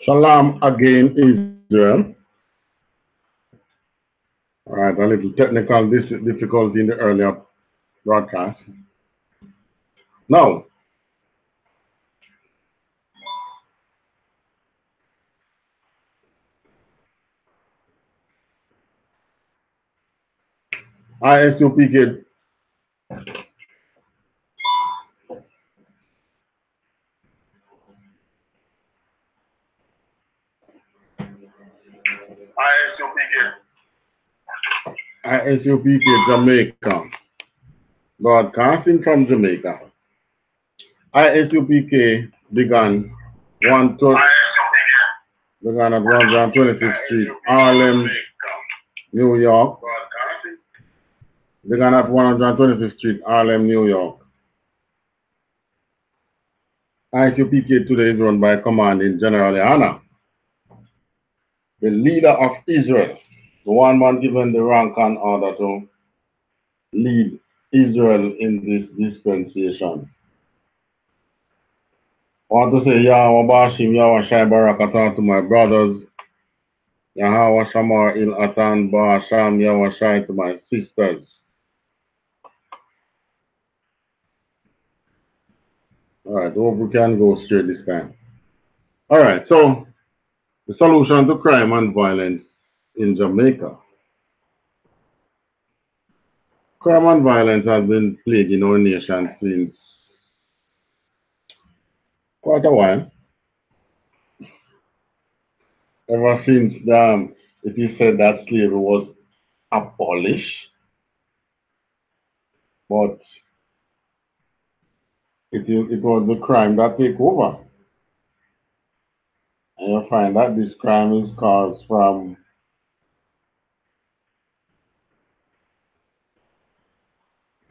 Shalom again, Israel. All right, a little technical difficulty in the earlier broadcast. Now, ISUPK, ISUPK Jamaica, broadcasting from Jamaica. ISUPK began began at 125th Street, Harlem, New York. Began at 125th Street, Harlem, New York. ISUPK today is run by Commanding General YAHANNA, the leader of Israel, the one man given the rank and order to lead Israel in this dispensation. I want to say Yahweh Bashim, Yahweh Shai Barakatah to my brothers, Yahweh Shamar Il Atan Basham, Yahweh Shai to my sisters. Alright, hope we can go straight this time. Alright, so the solution to crime and violence in Jamaica. Crime and violence has been plaguing our nation since quite a while. Ever since it is said that slavery was abolished, but it was the crime that took over. And you find that this crime is caused from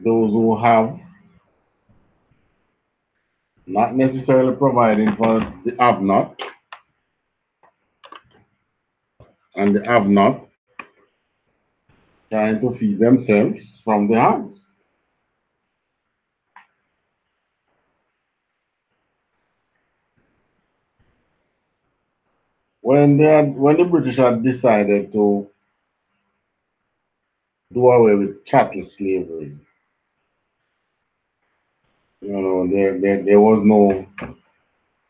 those who have, not necessarily providing for the have-not, and the have-not trying to feed themselves from the haves. When the British had decided to do away with chattel slavery, there was no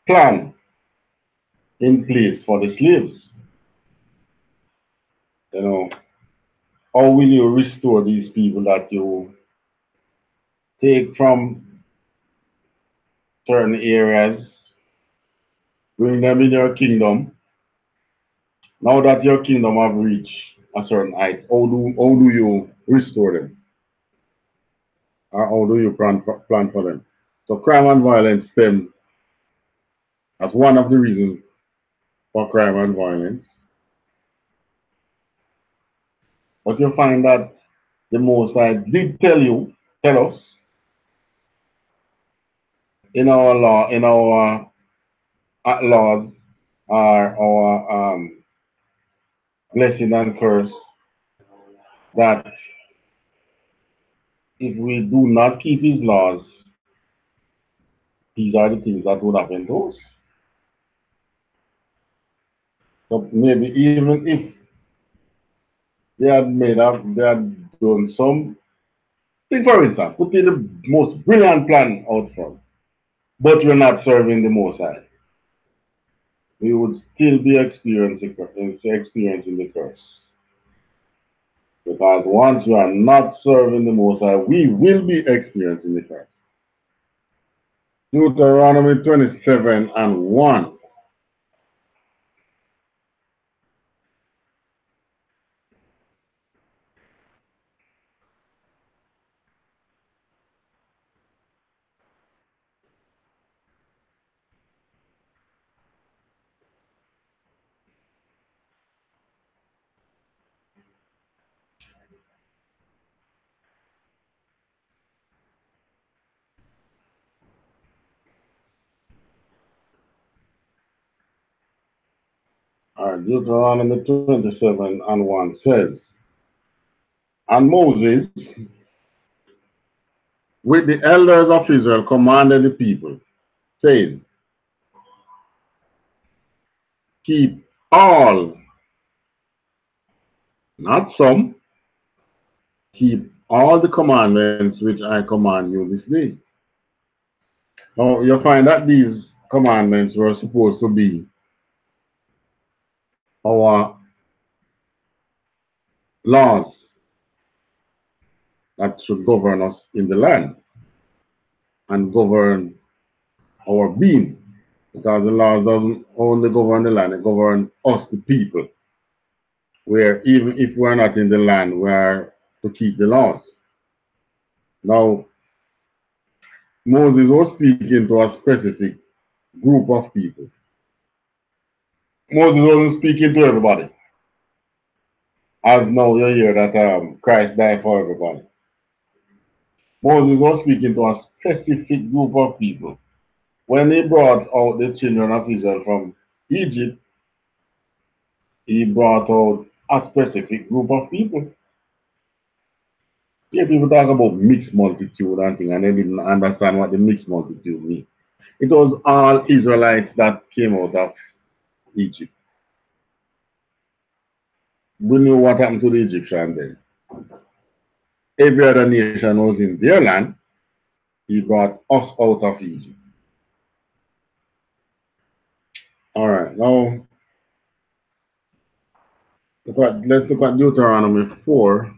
plan in place for the slaves. How will you restore these people that you take from certain areas, bring them in your kingdom? Now that your kingdom have reached a certain height, how do you restore them? Or how do you plan for them? So crime and violence stem as one of the reasons for crime and violence. But you find that the Most High did tell us in our law, in our laws, are our blessing and curse, that if we do not keep his laws, these are the things that would happen to us. So maybe even if they had done some, think for instance, put in the most brilliant plan out front, but we're not serving the Most High, we would still be experiencing the curse. Because once you are not serving the Most High, we will be experiencing the curse. Deuteronomy 27:1. Deuteronomy 27:1 says, and Moses, with the elders of Israel, commanded the people, saying, keep all, not some, keep all the commandments which I command you this day. Now, you find that these commandments were supposed to be our laws that should govern us in the land and govern our being. Because the laws doesn't only govern the land, it governs us, the people. Where even if we're not in the land, we are to keep the laws. Now, Moses was speaking to a specific group of people. Moses wasn't speaking to everybody. As now you hear that Christ died for everybody. Moses was speaking to a specific group of people. When he brought out the children of Israel from Egypt, he brought out a specific group of people. Yeah, people talk about mixed multitude and things, and they didn't understand what the mixed multitude means. It was all Israelites that came out of Egypt. We know what happened to the Egyptians then. Every other nation was in their land. He brought us out of Egypt. All right, now let's look at Deuteronomy 4.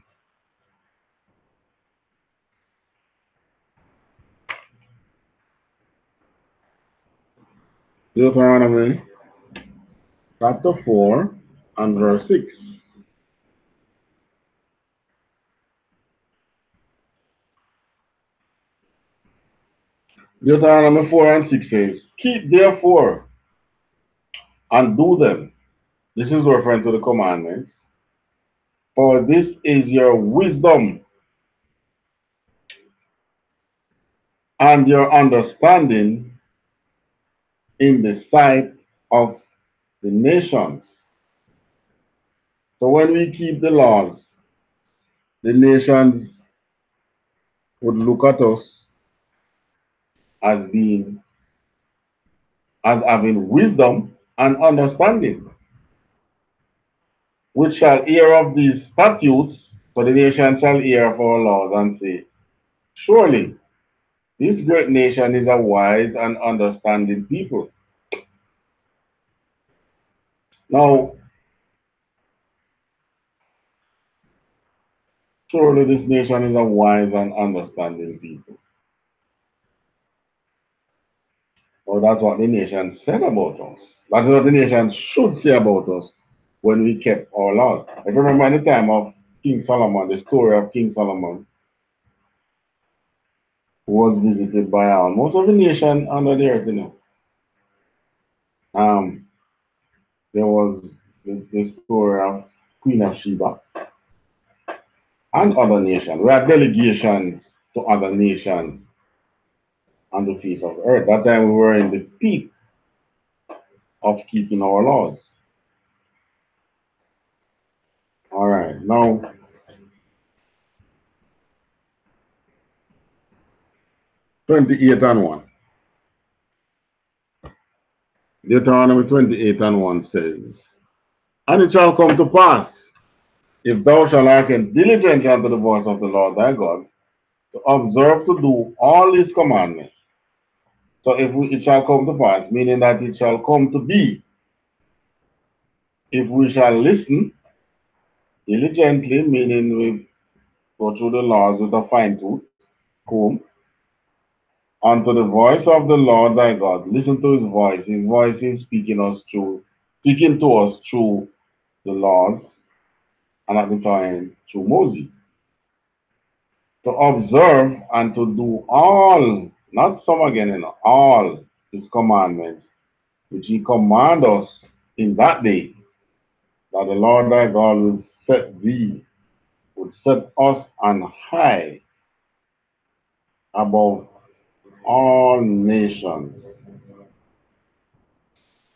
Deuteronomy chapter 4 and verse 6. Deuteronomy 4 and 6 says, keep therefore and do them. This is referring to the commandments. For this is your wisdom and your understanding in the sight of the nations. So when we keep the laws, the nations would look at us as being, as having wisdom and understanding, which shall hear of these statutes, for the nation shall hear of our laws and say, surely this great nation is a wise and understanding people. Now, surely this nation is a wise and understanding people. Well, that's what the nation said about us. That's what the nation should say about us when we kept our laws. I remember in the time of King Solomon, the story of King Solomon, who was visited by almost every nation under the earth, you know. There was the story of Queen of Sheba and other nations. We had delegations to other nations on the face of earth. That time we were in the peak of keeping our laws. All right, now 28 and 1. Deuteronomy 28 and 1 says, and it shall come to pass, if thou shalt hearken diligently unto the voice of the Lord thy God, to observe to do all his commandments. So it shall come to pass, meaning that it shall come to be, if we shall listen diligently, meaning we go through the laws with a fine tooth comb, unto the voice of the Lord thy God. Listen to his voice. His voice is speaking to us through the laws, and at the time through Moses. To observe and to do all, not some again, all his commandments, which he command us in that day, that the Lord thy God would set us on high above all nations.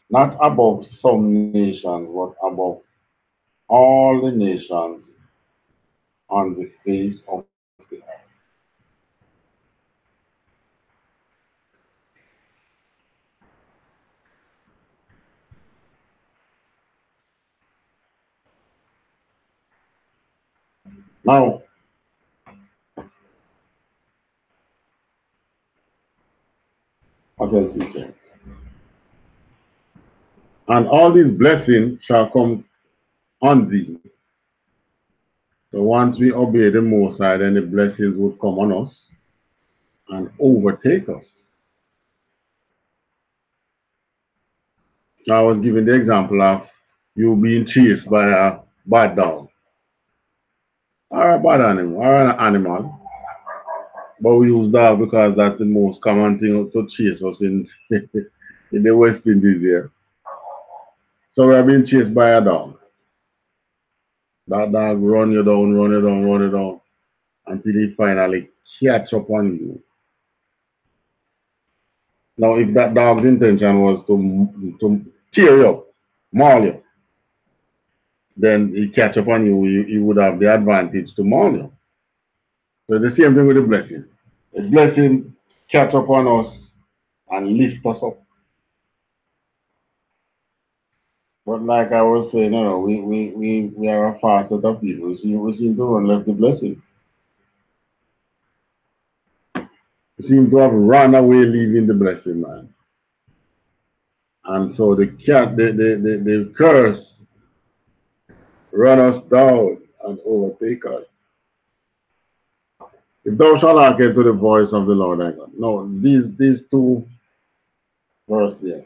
Not above some nations, but above all the nations on the face of the earth. Now, what else he said? And all these blessings shall come on thee. So once we obey the Most High, then the blessings would come on us and overtake us. I was giving the example of you being chased by a bad dog or a bad animal or an animal. But we use dog because that's the most common thing to chase us in, in the West Indies here. So we are being chased by a dog. That dog run you down, run you down, run you down until he finally catch up on you. Now, if that dog's intention was to tear you up, maul you, then he catch up on you, he would have the advantage to maul you. So the same thing with the blessing. The blessing catch up on us and lift us up. But like I was saying, we are a fast set of people. We seem to run left the blessing. We seem to have run away leaving the blessing, man. And so the curse run us down and overtake us. If thou shalt hearken to the voice of the Lord thy God. No, these two verses there.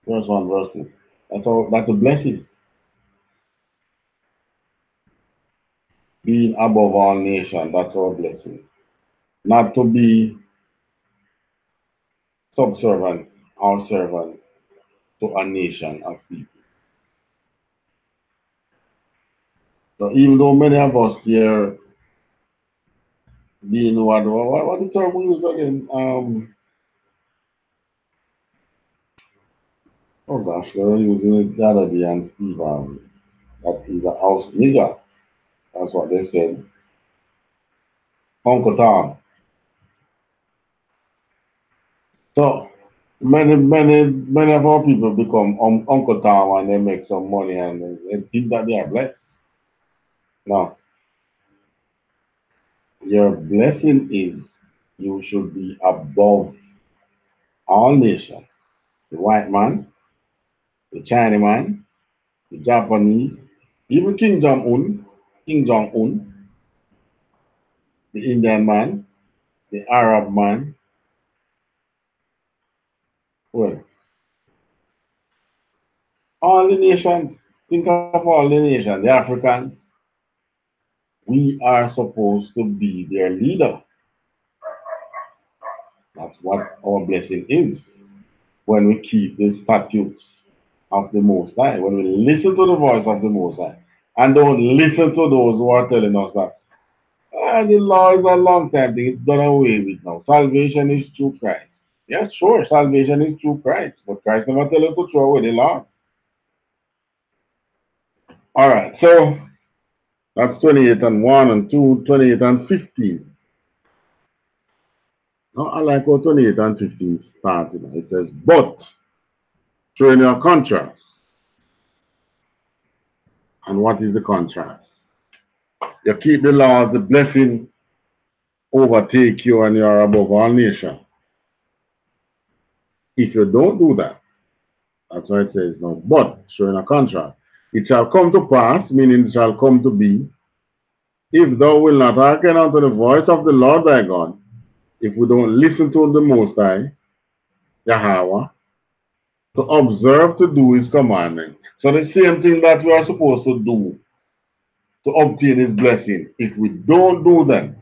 Verse 1, verse 2. That's a blessing. Being above all nations, that's our blessing. Not to be subservient or servant to a nation of people. So even though many of us here being what the term we use again? Oh gosh, they were using it the other day and Steve, that is a house nigger. That's what they said. Uncle Tom. So many of our people become Uncle Tom and they make some money and they think that they are blessed. No. Your blessing is you should be above all nations. The white man, the Chinese man, the Japanese, even King Jong-un, the Indian man, the Arab man. Well, all the nations, think of all the nations, the Africans, we are supposed to be their leader. That's what our blessing is. When we keep the statutes of the Most High, when we listen to the voice of the Most High, and don't listen to those who are telling us that the law is a long time thing, it's done away with now. Salvation is through Christ. Yes, sure, salvation is through Christ, but Christ never tell us to throw away the law. All right, so that's 28 and 1 and 2, 28 and 15. Now, I like how 28 and 15 started. It says, but showing your contrast. And what is the contrast? You keep the laws, the blessing overtake you, and you are above all nations. If you don't do that, that's why it says no. But showing a contrast, it shall come to pass, meaning it shall come to be, if thou wilt not hearken unto the voice of the Lord thy God, if we don't listen to the Most High, Yahweh, to observe to do his commandment. So the same thing that we are supposed to do to obtain his blessing, if we don't do them,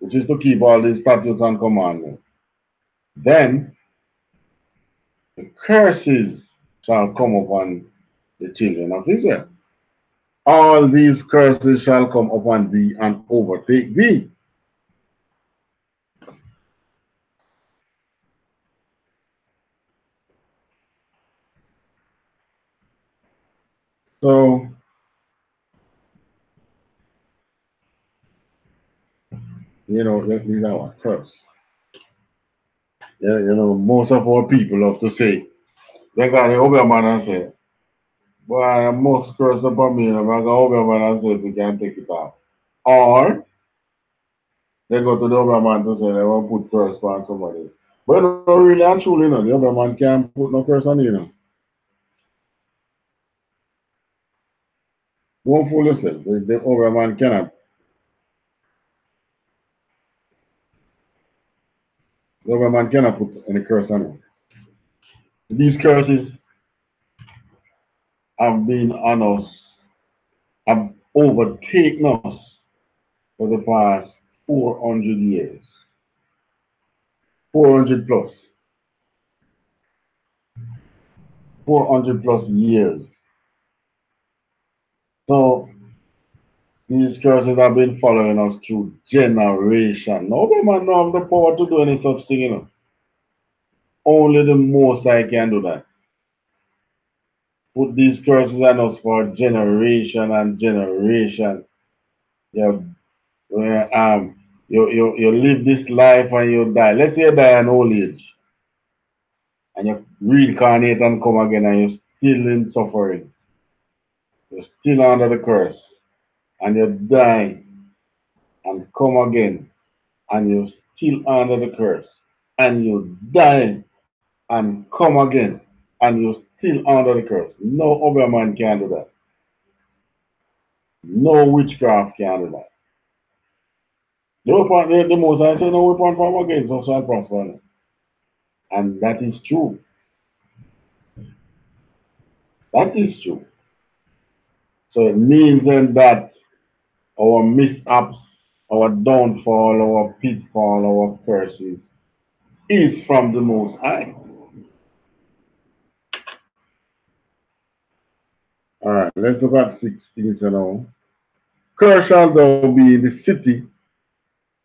which is to keep all these statutes and commandments, then the curses shall come upon the children of Israel. All these curses shall come upon thee and overtake thee. So, these are what curse. Yeah, most of our people love to say, they got to open man and say, Boy, I must curse upon me, and I'm going to over and say if we can take it off. Or they go to the other man to say they want to put curse on somebody. But no, really and truly, no, the other man can't put no curse on you, know. Don't fool yourself. The other man cannot. The other man cannot put any curse on you. These curses have been on us, have overtaken us for the past 400 years. 400 plus. 400 plus years. So these curses have been following us through generation. Nobody man don't have the power to do any such thing, you know. Only the Most High can do that. Put these curses on us for generation and generation. You, you live this life and you die. Let's say you die in old age and you reincarnate and come again and you're still in suffering. You're still under the curse and you die and come again and you're still under the curse and you die and come again and you're still under the curse. No other man can do that. No witchcraft can do that. The most I say no weapon from against us shall prosper. And that is true. That is true. So it means then that our mishaps, our downfall, our pitfall, our curses is from the Most High. All right, let's look at 16 now. Cursed shall thou be in the city,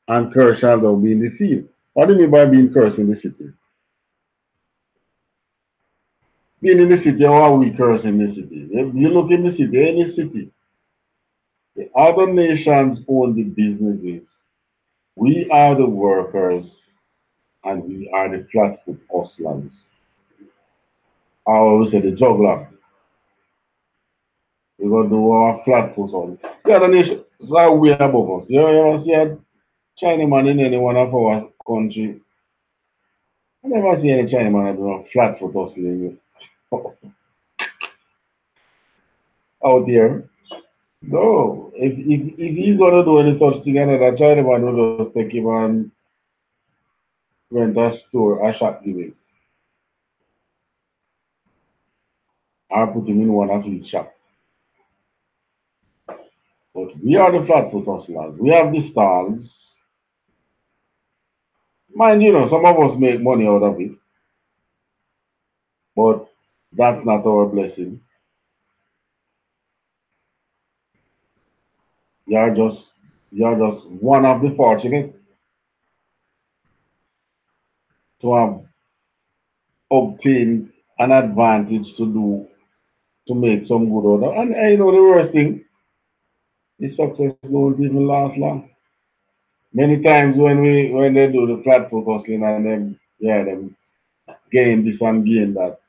and cursed shall thou be in the field. What do you mean by being cursed in the city? Being in the city, how are we cursed in the city? If you look in the city, any city, the other nations own the businesses. We are the workers, and we are the flatfoot hustlers. I always say the juggler. We go do our flatfoot on. The other nations are way above us. You ever see a Chinaman in any one of our country? I never see any Chinaman doing flatfoot hustling out there. No, if he's gonna do any such thing, another Chinaman will just take him and rent a store, a shop giving. I put him in one of each shop. But we are the flatfoot hustlers. We have the stalls. Mind you, know, some of us make money out of it, but that's not our blessing. You're just you're just one of the fortunate to have obtained an advantage to make some good order. And you know the worst thing, the success don't even last long. Many times when they do the flat focusing and them gain this and gain that,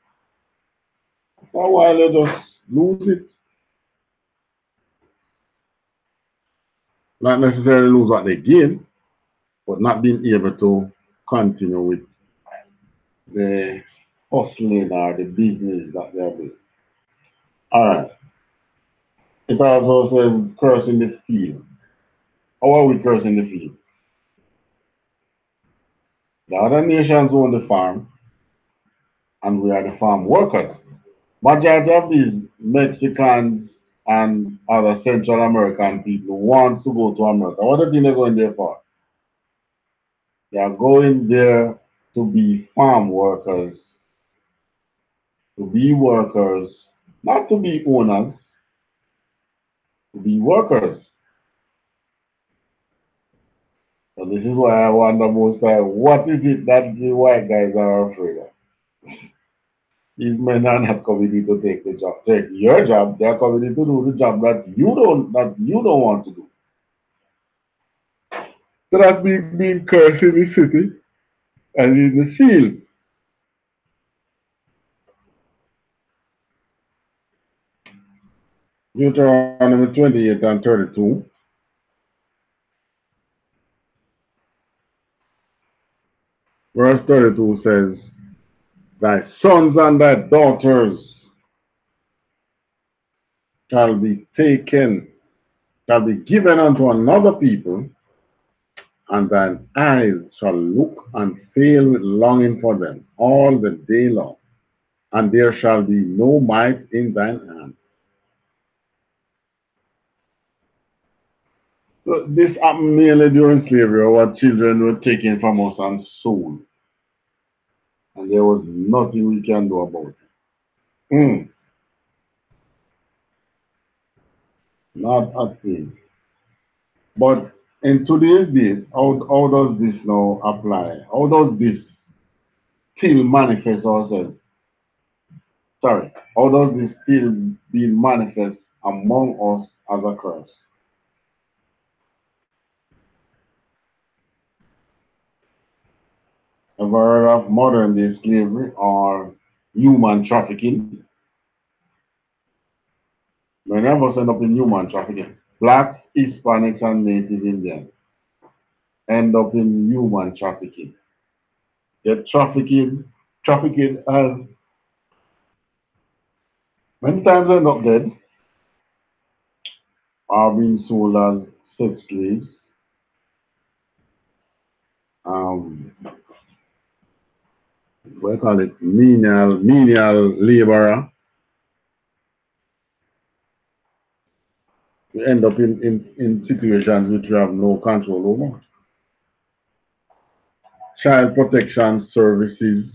for a while they just lose it. Not necessarily lose what they gain, but not being able to continue with the hustling or the business that they're doing. All right. It also says curse in the field. How are we cursing the field? The other nations own the farm, and we are the farm workers. Majority of these Mexicans and other Central American people want to go to America. What do you think they're going there for? They are going there to be farm workers, to be workers, not to be owners, to be workers. So this is why I wonder most time, what is it that the white guys are afraid of? These men are not coming in to take the job, take your job. They are coming in to do the job that you don't want to do. So that's being cursed in the city and in the field. Deuteronomy 28 and 32. Verse 32 says, thy sons and thy daughters shall be taken, shall be given unto another people, and thine eyes shall look and fail with longing for them all the day long, and there shall be no might in thine hand. So this happened mainly during slavery, where children were taken from us and sold, and there was nothing we can do about it. Not a thing. But in today's days, how does this now apply? How does this still manifest ourselves? Sorry, how does this still be manifest among us as a curse? Have you heard of modern day slavery or human trafficking? Many of us end up in human trafficking. Blacks, Hispanics, and Native Indians end up in human trafficking. They're trafficking, and many times end up dead, are being sold as sex slaves, um, what do you call it, menial laborer. We end up in situations which we have no control over. Child protection services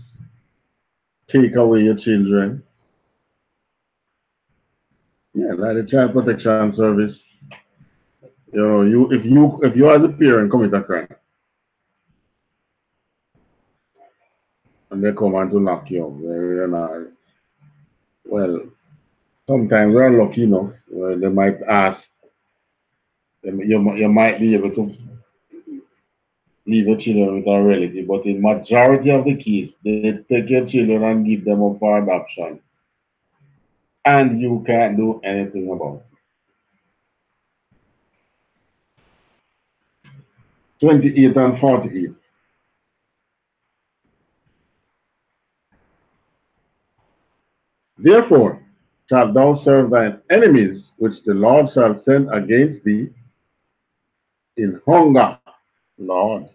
take away your children. Yeah, like the child protection service. You know, if you as a parent commit a crime and they come and to lock you up, you're not, well, sometimes we're lucky enough where they might ask, you might be able to leave your children with a relative, but in majority of the case, they take your children and give them up for adoption, and you can't do anything about it. 28 and 48. Therefore shalt thou serve thine enemies, which the Lord shall send against thee in hunger, Lord,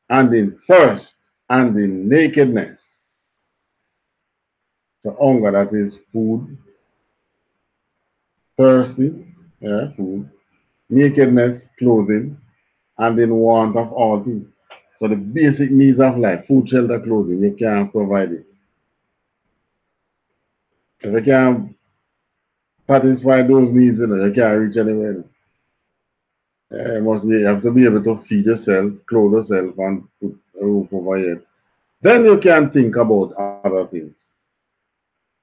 and in thirst, and in nakedness. So hunger, that is food, thirsty, yeah, food, nakedness, clothing, and in want of all things. So the basic needs of life, food, shelter, clothing, you can't provide it. If you can't satisfy those needs, you can't reach anywhere. You have to be able to feed yourself, clothe yourself, and put a roof over your head. Then you can think about other things.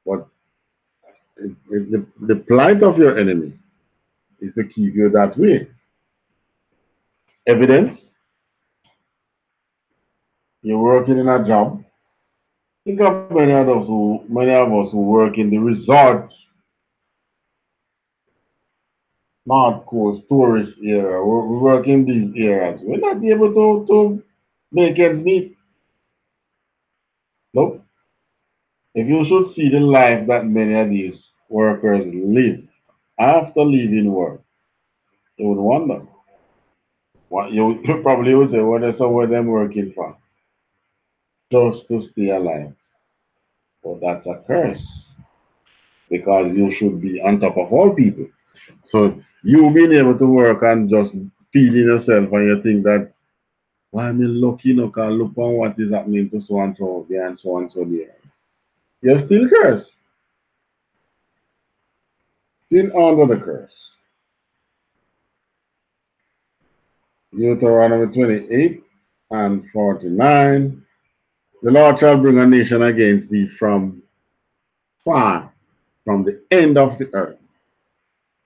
But the plight of your enemy is to keep you that way. Evidence, you're working in a job. Think of many of us who work in the resort, North Coast, tourist area. We work in these areas. We're not able to make ends meet. Nope. If you should see the life that many of these workers live after leaving work, you would wonder. What you probably would say, what is some of them working for? Just to stay alive. But that's a curse because you should be on top of all people. So you being able to work and just feeding yourself and you think that, why am I lucky no can look on what is happening to so and so there and so and so there. You're still cursed. Still under the curse. Deuteronomy 28 and 49. The Lord shall bring a nation against thee from far, from the end of the earth,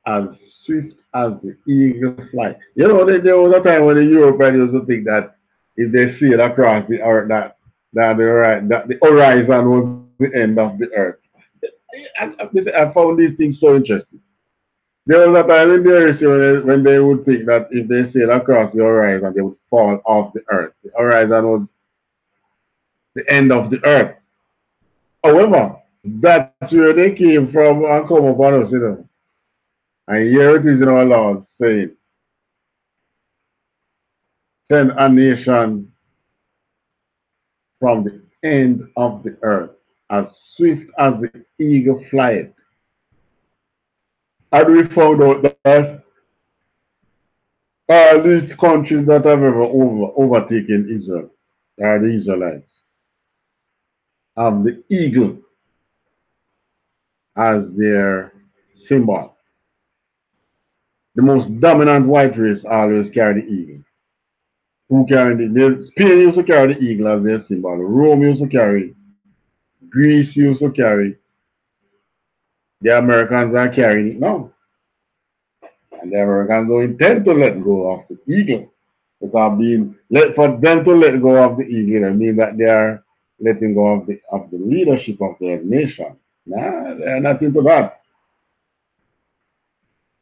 as swift as the eagle flight. You know, there was a time when the Europeans used to think that if they sail across the earth that the horizon was the end of the earth. I found these things so interesting. There was a time in the history when they would think that if they sail across the horizon, they would fall off the earth. The horizon was the end of the earth. However, that's where they came from and come upon us, you know. And here it is in our laws saying, send a nation from the end of the earth, as swift as the eagle flieth. And we found out that all these countries that have ever overtaken Israel, are the Israelites, have the eagle as their symbol. The most dominant white race always carry the eagle. Who carry Spain used to carry the eagle as their symbol. Rome used to carry. Greece used to carry. The Americans are carrying it now. And the Americans don't intend to let go of the eagle. Because for them to let go of the eagle, it means that they are letting go of the leadership of their nation. Nah, they're not into that.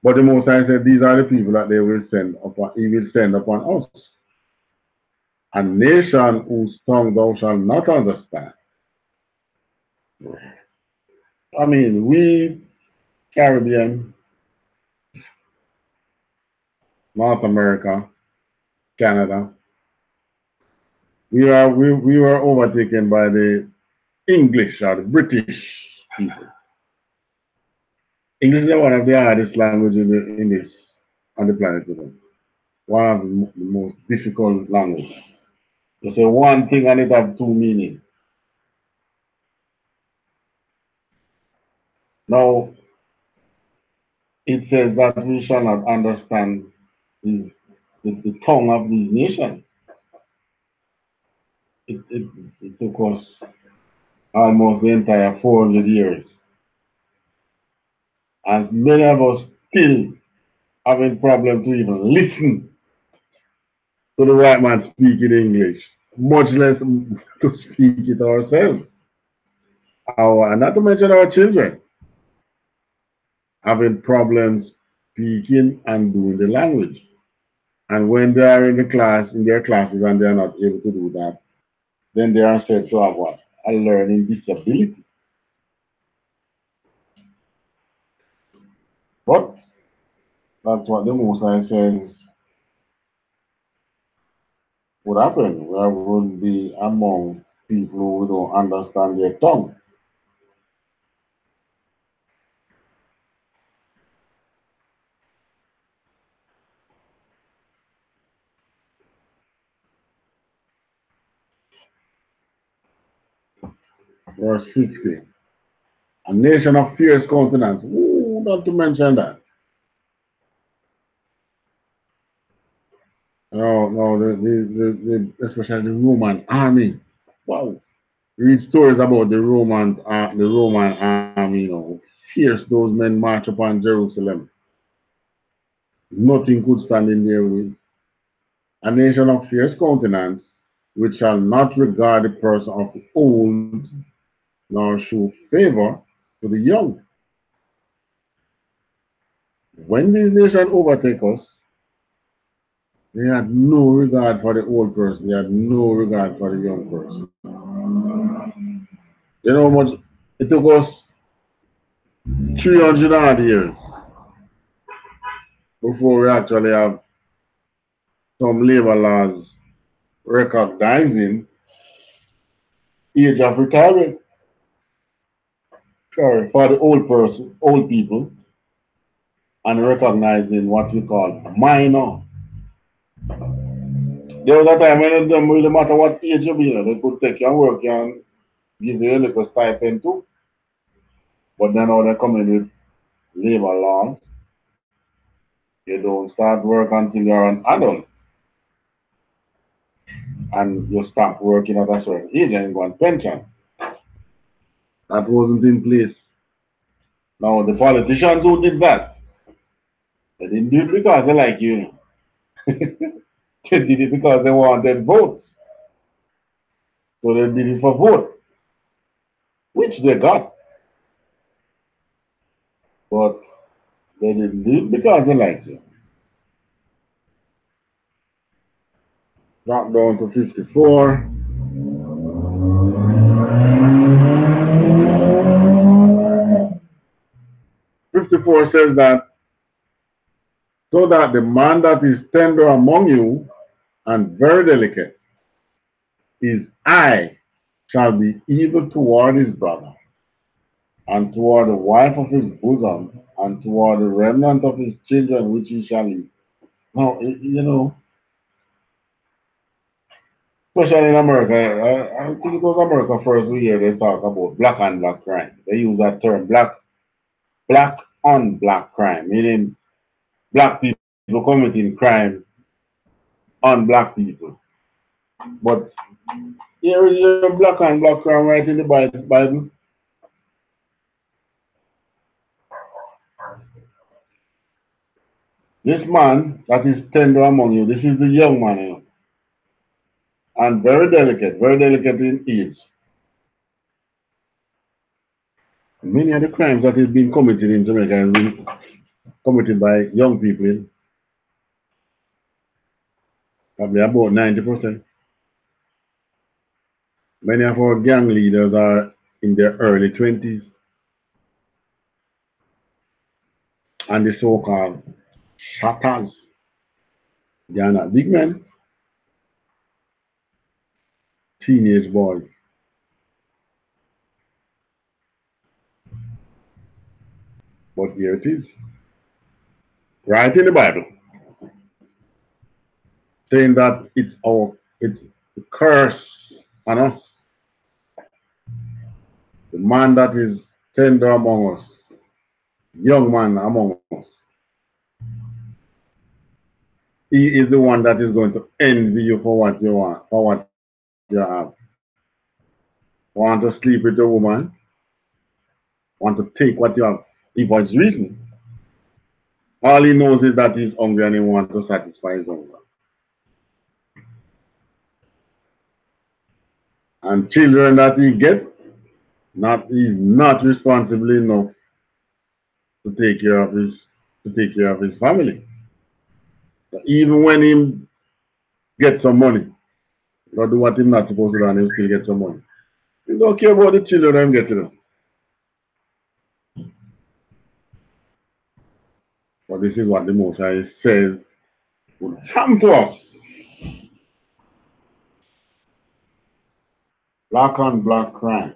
But the Most High said, these are the people that they will send upon, he will send upon us. A nation whose tongue thou shalt not understand. I mean, we Caribbean, North America, Canada, we were overtaken by the English or the British people. English is one of the hardest languages in this on the planet today. One of the most difficult languages. You say one thing and it have two meanings. Now it says that we shall not understand the tongue of these nations. It took us almost the entire 400 years. And many of us still having problem to even listen to the white man speaking English, much less to speak it ourselves. And not to mention our children having problems speaking and doing the language. And when they are in the class, in their classes, and they are not able to do that, then they are said to have what? A learning disability. But that's what the Most High says would happen. We would be among people who don't understand their tongue. Verse 60. A nation of fierce countenance. Ooh, not to mention that. No, especially the Roman army. Wow. Read stories about the Roman army, you know, fierce those men march upon Jerusalem. Nothing could stand in their way. A nation of fierce countenance, which shall not regard the person of the old, nor show favor to the young. When these nations overtake us, they had no regard for the old person. They had no regard for the young person. You know how much it took us 300 odd years before we actually have some labor laws recognizing age of retirement. Sorry, for the old people, and recognizing what we call minor. There was a time when it didn't really matter what age you be, you know, they could take you and work you and give you a little stipend too. But then now they're coming with labor laws. You don't start work until you're an adult. And you stop working at a certain age and go on pension. That wasn't in place. Now the politicians who did that, they didn't do it because they like you. They did it because they wanted votes. So they did it for vote, which they got. But they didn't do it because they liked you. Drop down to 54. 54 says that, so that the man that is tender among you and very delicate, his eye shall be evil toward his brother, and toward the wife of his bosom, and toward the remnant of his children which he shall eat. Now, you know, especially in America, I think it was America first we hear they talk about black on black crime. They use that term, black on black crime, meaning black people committing crime on black people. But here is your black on black crime right in the Bible. This man that is tender among you, this is the young man, you know, and very delicate in age. Many of the crimes that is being committed in Jamaica have been committed by young people, probably about 90%. Many of our gang leaders are in their early 20s, and the so-called shatters. They are not big men, teenage boys. But here it is, right in the Bible, saying that it's a curse on us. The man that is tender among us, young man among us, he is the one that is going to envy you for what you want, for what you have. Want to sleep with a woman, want to take what you have, if for his reason. All he knows is that he's hungry and he wants to satisfy his hunger. And children that he gets, he's not responsible enough to take care of his family. So even when he gets some money, or do what he's not supposed to do and he still get some money. He don't care about the children I'm getting them. But this is what the Most High says would happen to us. Black on black crime.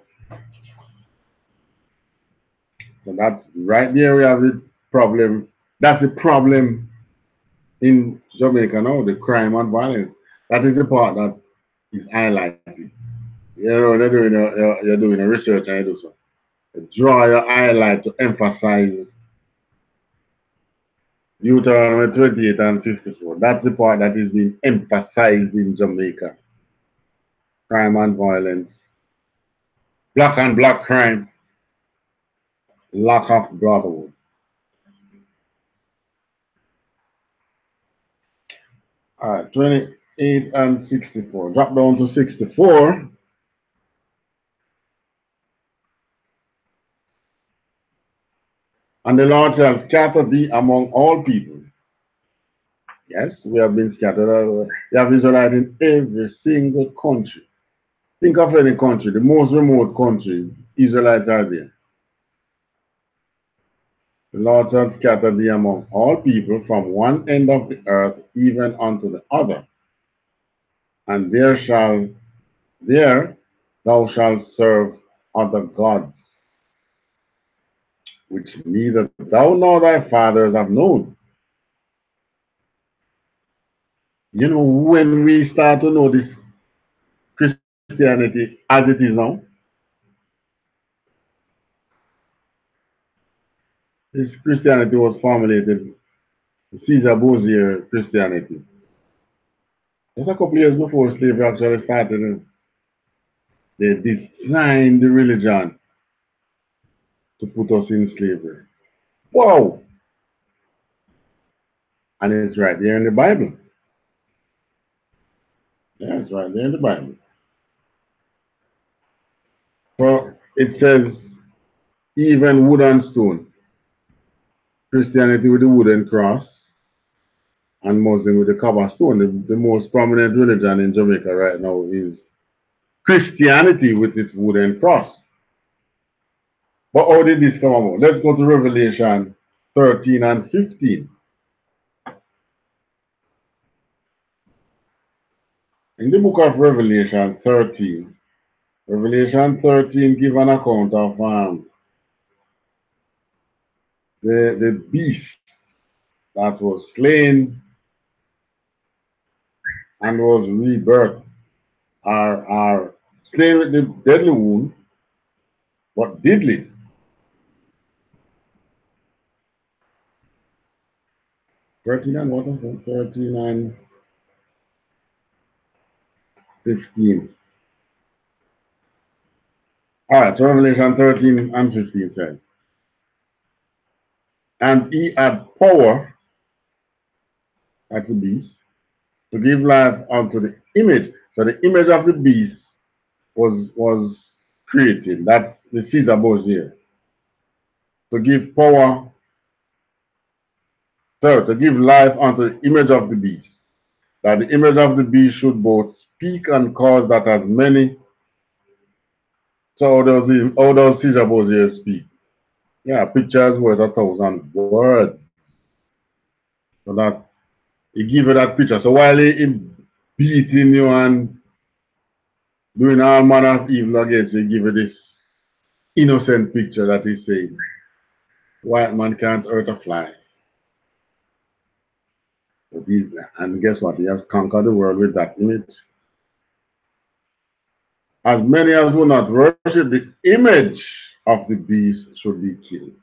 So that's right there we have the problem. That's the problem in Jamaica now, the crime and violence. That is the part that is highlighted. You know, you're doing a research and you do so. You draw your highlight to emphasize Deuteronomy 28 and 54. That's the part that is being emphasized in Jamaica. Crime and violence. Black and black crime. Lack of brotherhood. All right, 28 and 64. Drop down to 64. And the Lord shall scatter thee among all people. Yes, we have been scattered. We have Israelite in every single country. Think of any country, the most remote country, Israelites are there. The Lord shall scatter thee among all people from one end of the earth even unto the other. And there thou shalt serve other gods, which neither thou nor thy fathers have known. You know, when we start to know this Christianity as it is now, this Christianity was formulated, Caesar Borgia Christianity. Just a couple years before slavery actually started, they designed the religion to put us in slavery. Wow! And it's right there in the Bible. Yeah, it's right there in the Bible. So it says, even wood and stone. Christianity with the wooden cross, and Muslim with the cobblestone. The most prominent religion in Jamaica right now is Christianity with its wooden cross. But how did this come about? Let's go to Revelation 13 and 15. In the book of Revelation 13, Revelation 13 gives an account of the beast that was slain and was rebirthed, are slain with the deadly wound, but did live. 13 and what was it? 13 and 15. All right, so Revelation 13 and 15 says, and he had power at the beast to give life unto the image. So the image of the beast was created. That's the Caesar here. To give power, so to give life unto the image of the beast. That the image of the beast should both speak and cause that as many. So how does Caesar here speak? Yeah, pictures worth 1,000 words. So that he give you that picture. So while he beating you and doing all manner of evil against you, he give you this innocent picture that he's saying, white man can't hurt a fly. But and guess what? He has conquered the world with that image. As many as will not worship the image of the beast should be killed.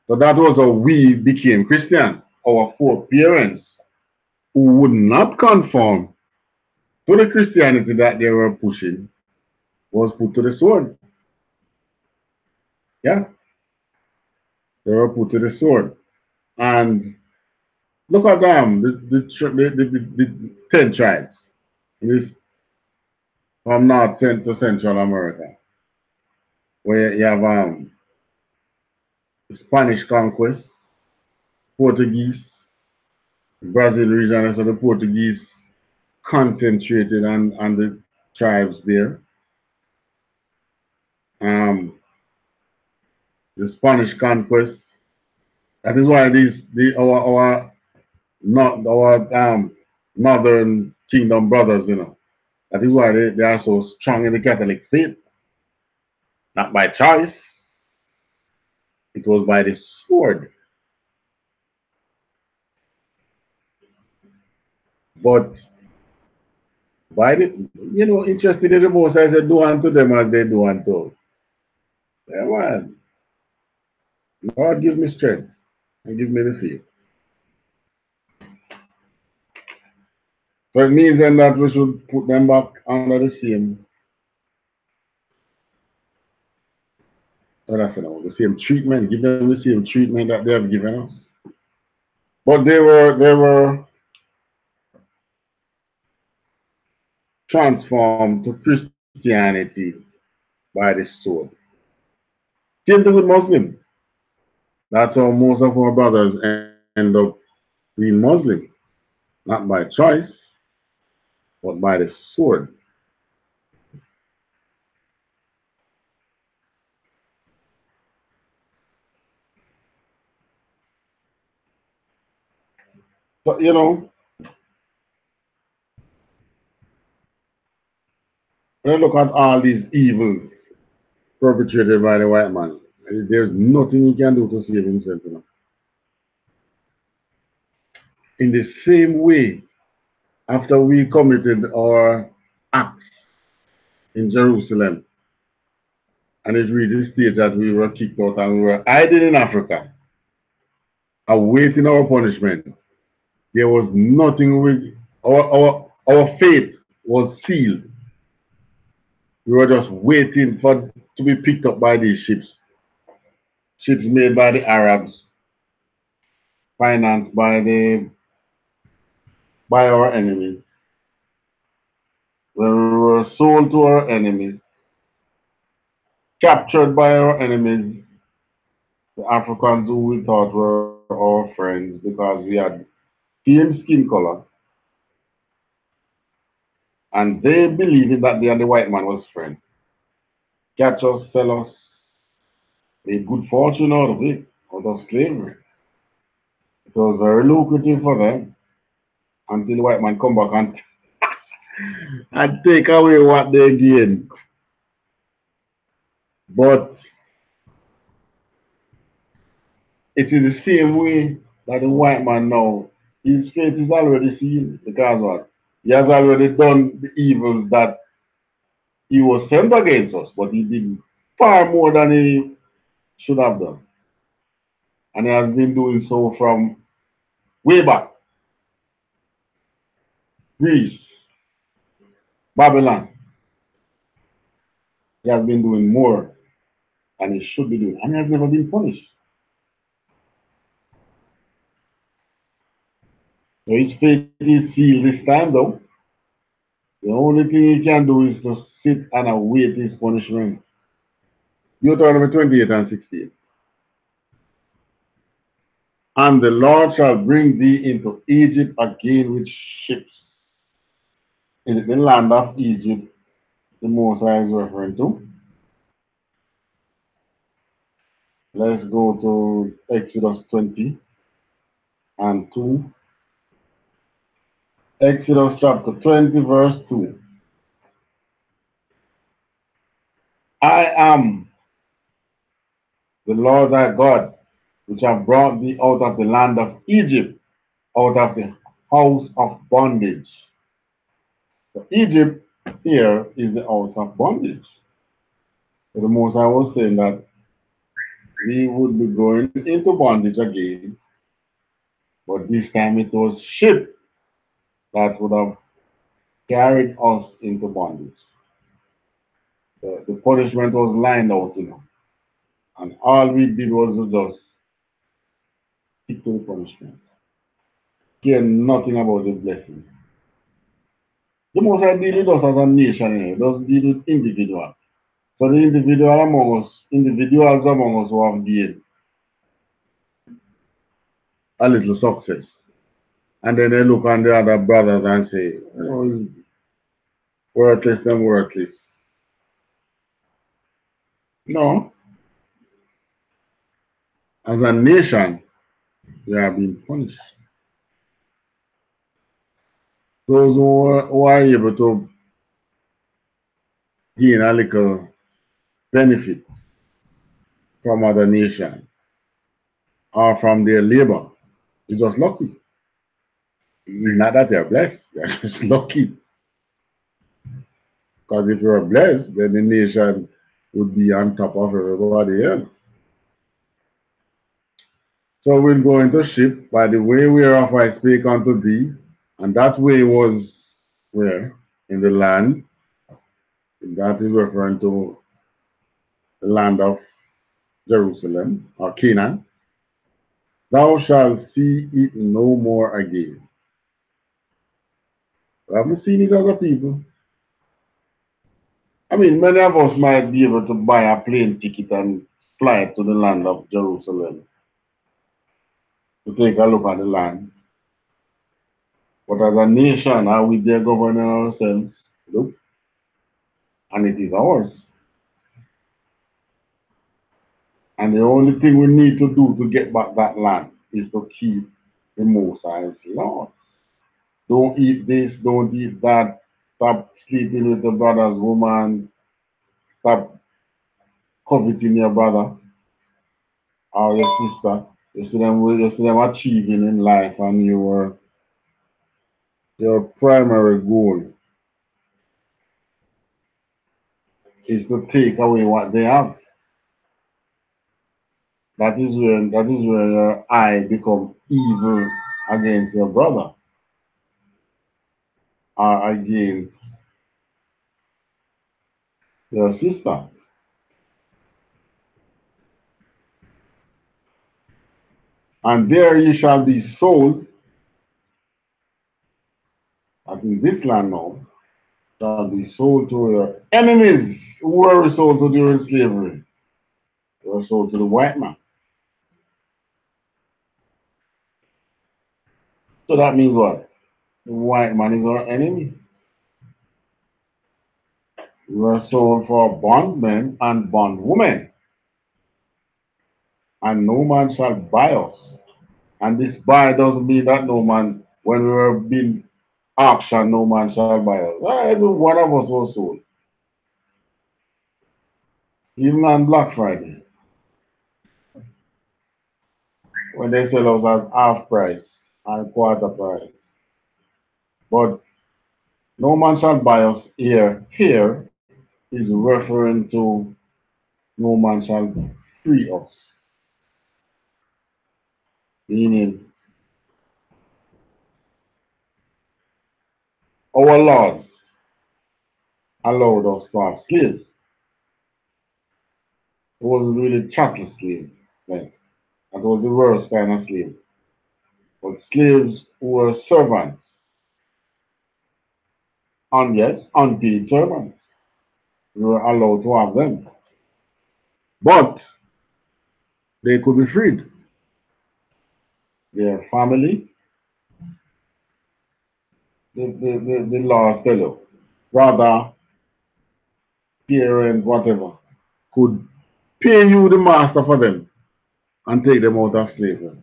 So that was how we became Christian. Our foreparents who would not conform to the Christianity that they were pushing was put to the sword. Yeah, they were put to the sword. And look at them, the 10 tribes this, from North to Central America, where you have Spanish conquest, Portuguese, Brazil region, so the Portuguese concentrated on the tribes there. The Spanish conquest. That is why our northern kingdom brothers, you know, that is why they are so strong in the Catholic faith. Not by choice, it was by the sword. But by the, you know, interested in the most, I said, do unto them as they do unto us. Yeah, man. God give me strength and give me the faith. So it means then that we should put them back under the same, the same treatment, give them the same treatment that they have given us. But they were transformed to Christianity by the sword. Same thing with Muslim. That's how most of our brothers end up being Muslim. Not by choice, but by the sword. But you know, when you look at all these evils perpetrated by the white man, there's nothing he can do to save himself. You know. In the same way, after we committed our acts in Jerusalem, and it reached the stage that we were kicked out and we were hiding in Africa, awaiting our punishment, there was nothing we, our fate was sealed. We were just waiting for to be picked up by these ships. Ships made by the Arabs, financed by our enemies. when we were sold to our enemies, captured by our enemies, the Africans who we thought were our friends because we had same skin color, and they believing that they and the white man was friends. Catch us, sell us, made good fortune out of it, out of slavery. It was very lucrative for them until the white man come back and take away what they gained. But it is the same way that the white man now, his fate is already seen because what? He has already done the evils that he was sent against us, but he did far more than he should have done. And he has been doing so from way back. Greece, Babylon, he has been doing more than he should be doing. And he has never been punished. So his fate is sealed this time though. The only thing he can do is to sit and await his punishment. Deuteronomy 28 and 16. And the Lord shall bring thee into Egypt again with ships. Is it the land of Egypt the Most High is referring to? Let's go to Exodus 20 and 2. Exodus chapter 20, verse 2. I am the Lord thy God, which have brought thee out of the land of Egypt, out of the house of bondage. So Egypt here is the house of bondage. So the Most High was saying that we would be going into bondage again, but this time it was ship that would have carried us into bondage. The punishment was lined out, and all we did was to just stick to the punishment. Care nothing about the blessing. The Most High deal with us as a nation, doesn't deal with individuals. So the individuals among us who have gained a little success. And then they look on the other brothers and say, oh, worthless and worthless. No, as a nation, we are being punished. Those who are able to gain a little benefit from other nations or from their labor is just lucky. It's not that they're blessed, they're just lucky. Because if you're blessed, then the nation would be on top of everybody else. So we'll go into ship by the way whereof I spake unto thee, and that way was where? In the land. That is referring to the land of Jerusalem or Canaan. Thou shalt see it no more again. I haven't seen it other people. I mean, many of us might be able to buy a plane ticket and fly to the land of Jerusalem to take a look at the land. But as a nation, are we there governing ourselves? Nope. And it is ours. And the only thing we need to do to get back that land is to keep the Most High's laws. Don't eat this, don't eat that. Stop sleeping with the brother's woman. Stop coveting your brother or your sister. You see them achieving in life, and your primary goal is to take away what they have. That is where your eye become evil against your brother or against your sister. And there ye shall be sold, as in this land now, shall be sold to your enemies who were sold to during slavery. They were sold to the white man. So that means what? The white man is our enemy. We were sold for bondmen and bondwomen, and no man shall buy us. And this buy doesn't mean that no man, when we were being auctioned, no man shall buy us. Every one of us was sold. Even on Black Friday, when they sell us at half price and quarter price. But no man shall buy us here. Here is referring to no man shall free us. Meaning, our laws allowed us to have slaves. It wasn't really chattel slaves then. That was the worst kind of slave. But slaves who were servants, and yes, unpaid servants, we were allowed to have them. But they could be freed. Their family, the law fellow, rather parent, whatever, could pay you the master for them and take them out of slavery.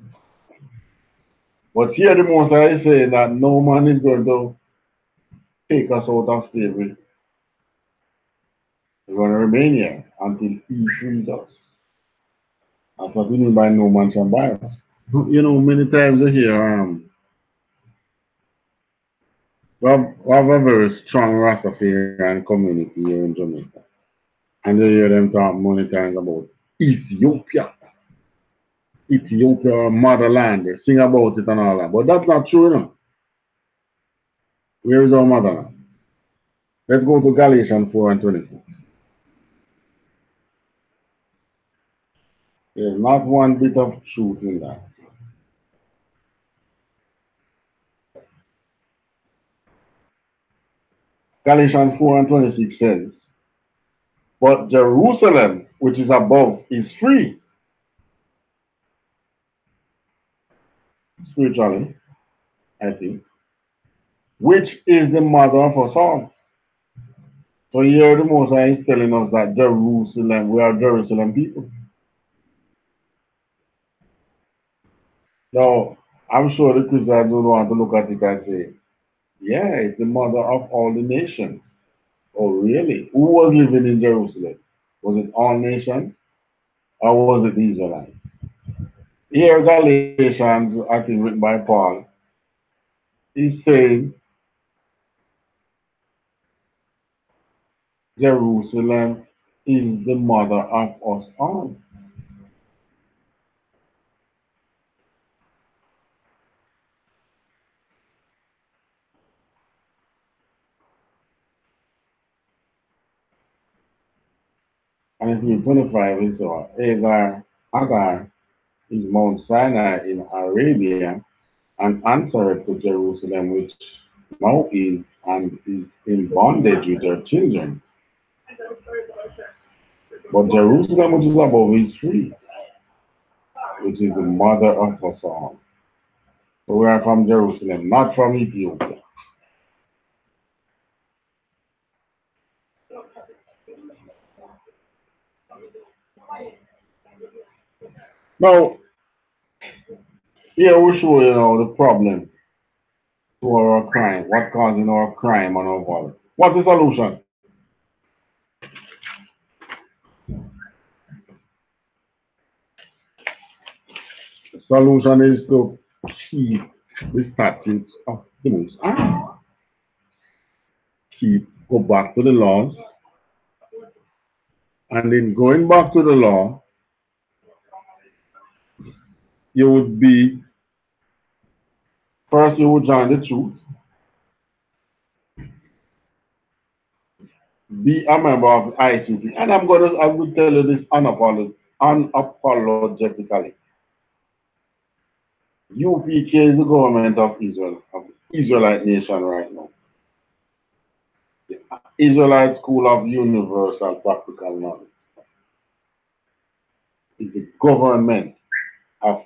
But here the Most High is saying that no man is going to take us out of slavery. We're going to remain here until he frees us. That's what we mean by no man shall buy us. You know, many times you hear, we have a very strong Rastafarian community here in Jamaica. And you hear them talk many times about Ethiopia. Ethiopia, motherland. They sing about it and all that. But that's not true, you know. Where is our motherland? Let's go to Galatians 4 and 24. There's not one bit of truth in that. Galatians 4 and 26 says, but Jerusalem, which is above, is free. Spiritually, I think. Which is the mother of us all. So here the Most High is telling us that Jerusalem, we are Jerusalem people. Now, I'm sure the Christians don't want to look at it and say, yeah, it's the mother of all the nations. Oh, really? Who was living in Jerusalem? Was it all nations? Or was it the Israelites? Here, Galatians, I think written by Paul, he's saying Jerusalem is the mother of us all. And if you 25 is Agar is Mount Sinai in Arabia and answered to Jerusalem, which now is and is in bondage with her children. But Jerusalem, which is above, is free, which is the mother of us all. So we are from Jerusalem, not from Ethiopia. Now, here we show you know the problem to our crime, what causing our crime and our violence. What's the solution? The solution is to keep the statutes of the Most High. Go back to the laws, and in going back to the law, you would be first you would join the truth, be a member of I.S.U.P.K, and I will tell you this unapologetically. UPK is the government of Israel, of the Israelite nation right now. Israelite School of Universal Practical Knowledge is the government of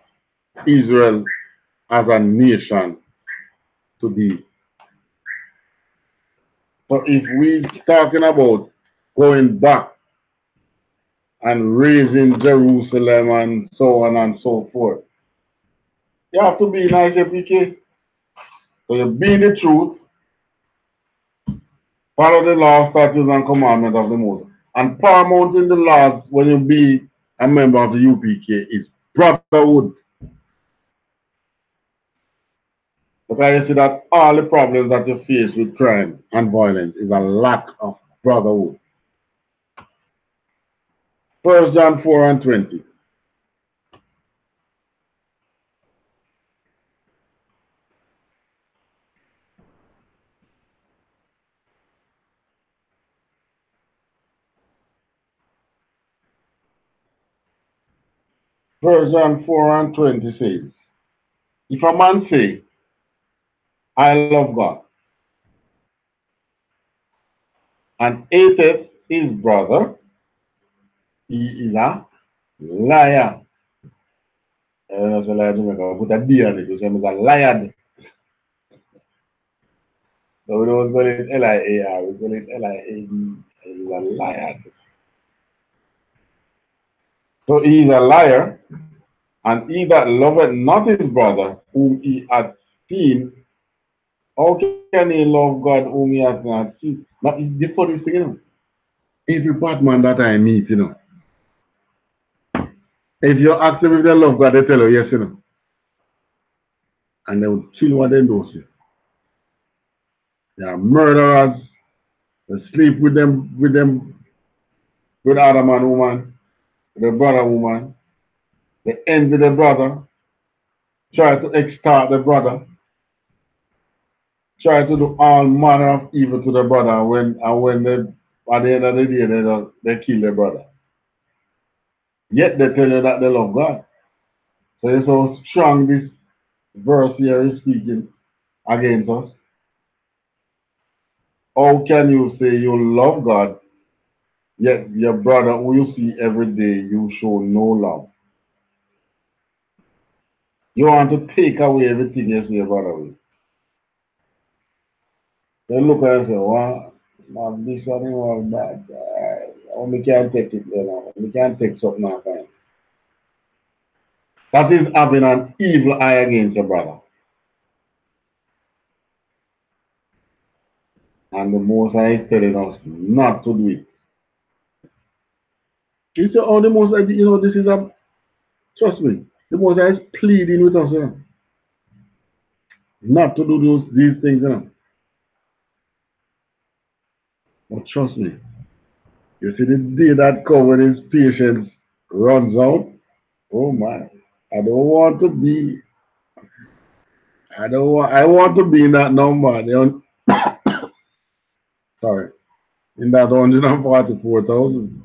Israel as a nation to be. So if we're talking about going back and raising Jerusalem and so on and so forth, you have to be in I.S.U.P.K. So you be in the truth, follow the law, statutes, and commandments of the Most. And paramount in the laws when you be a member of the UPK is brotherhood. Because you see that all the problems that you face with crime and violence is a lack of brotherhood. 1 John 4 and 20. 1 John 4 and 20 says, if a man say, I love God, and hateth his brother, he is a liar. That's a liar Jamaica. Put a D on it, you say he's a liar. So we don't spell it L-I-A-R, we spell it L-I-A-D. He's a liar. So he is a liar, and he that loveth not his brother whom he hath seen, how can he love God whom he hath not seen? But it's the funny thing, you know. Every bad man that I meet, you know, if you ask them if they love God, they tell you yes, you know. And they will kill what they do. See. They are murderers. They sleep with with other man, woman, with the brother, woman. They envy the brother, try to extort the brother, try to do all manner of evil to the brother. And when they, at the end of the day, they kill the brother. Yet they tell you that they love God. So it's so strong this verse here is speaking against us. How can you say you love God, yet your brother who you see every day, you show no love? You want to take away everything you see your brother with. They look at and say, well, man, this one was bad. We can't take it, you know. We can't take something now, fine. That is having an evil eye against your brother. And the Most High is telling us not to do it. You say, oh, the Most High, you know, this is a, trust me, the Most High is pleading with us, you know, not to do these things, you know. But trust me, you see the day that come when his patience runs out, oh my, I don't want to be, I want to be in that number, sorry, in that 144,000.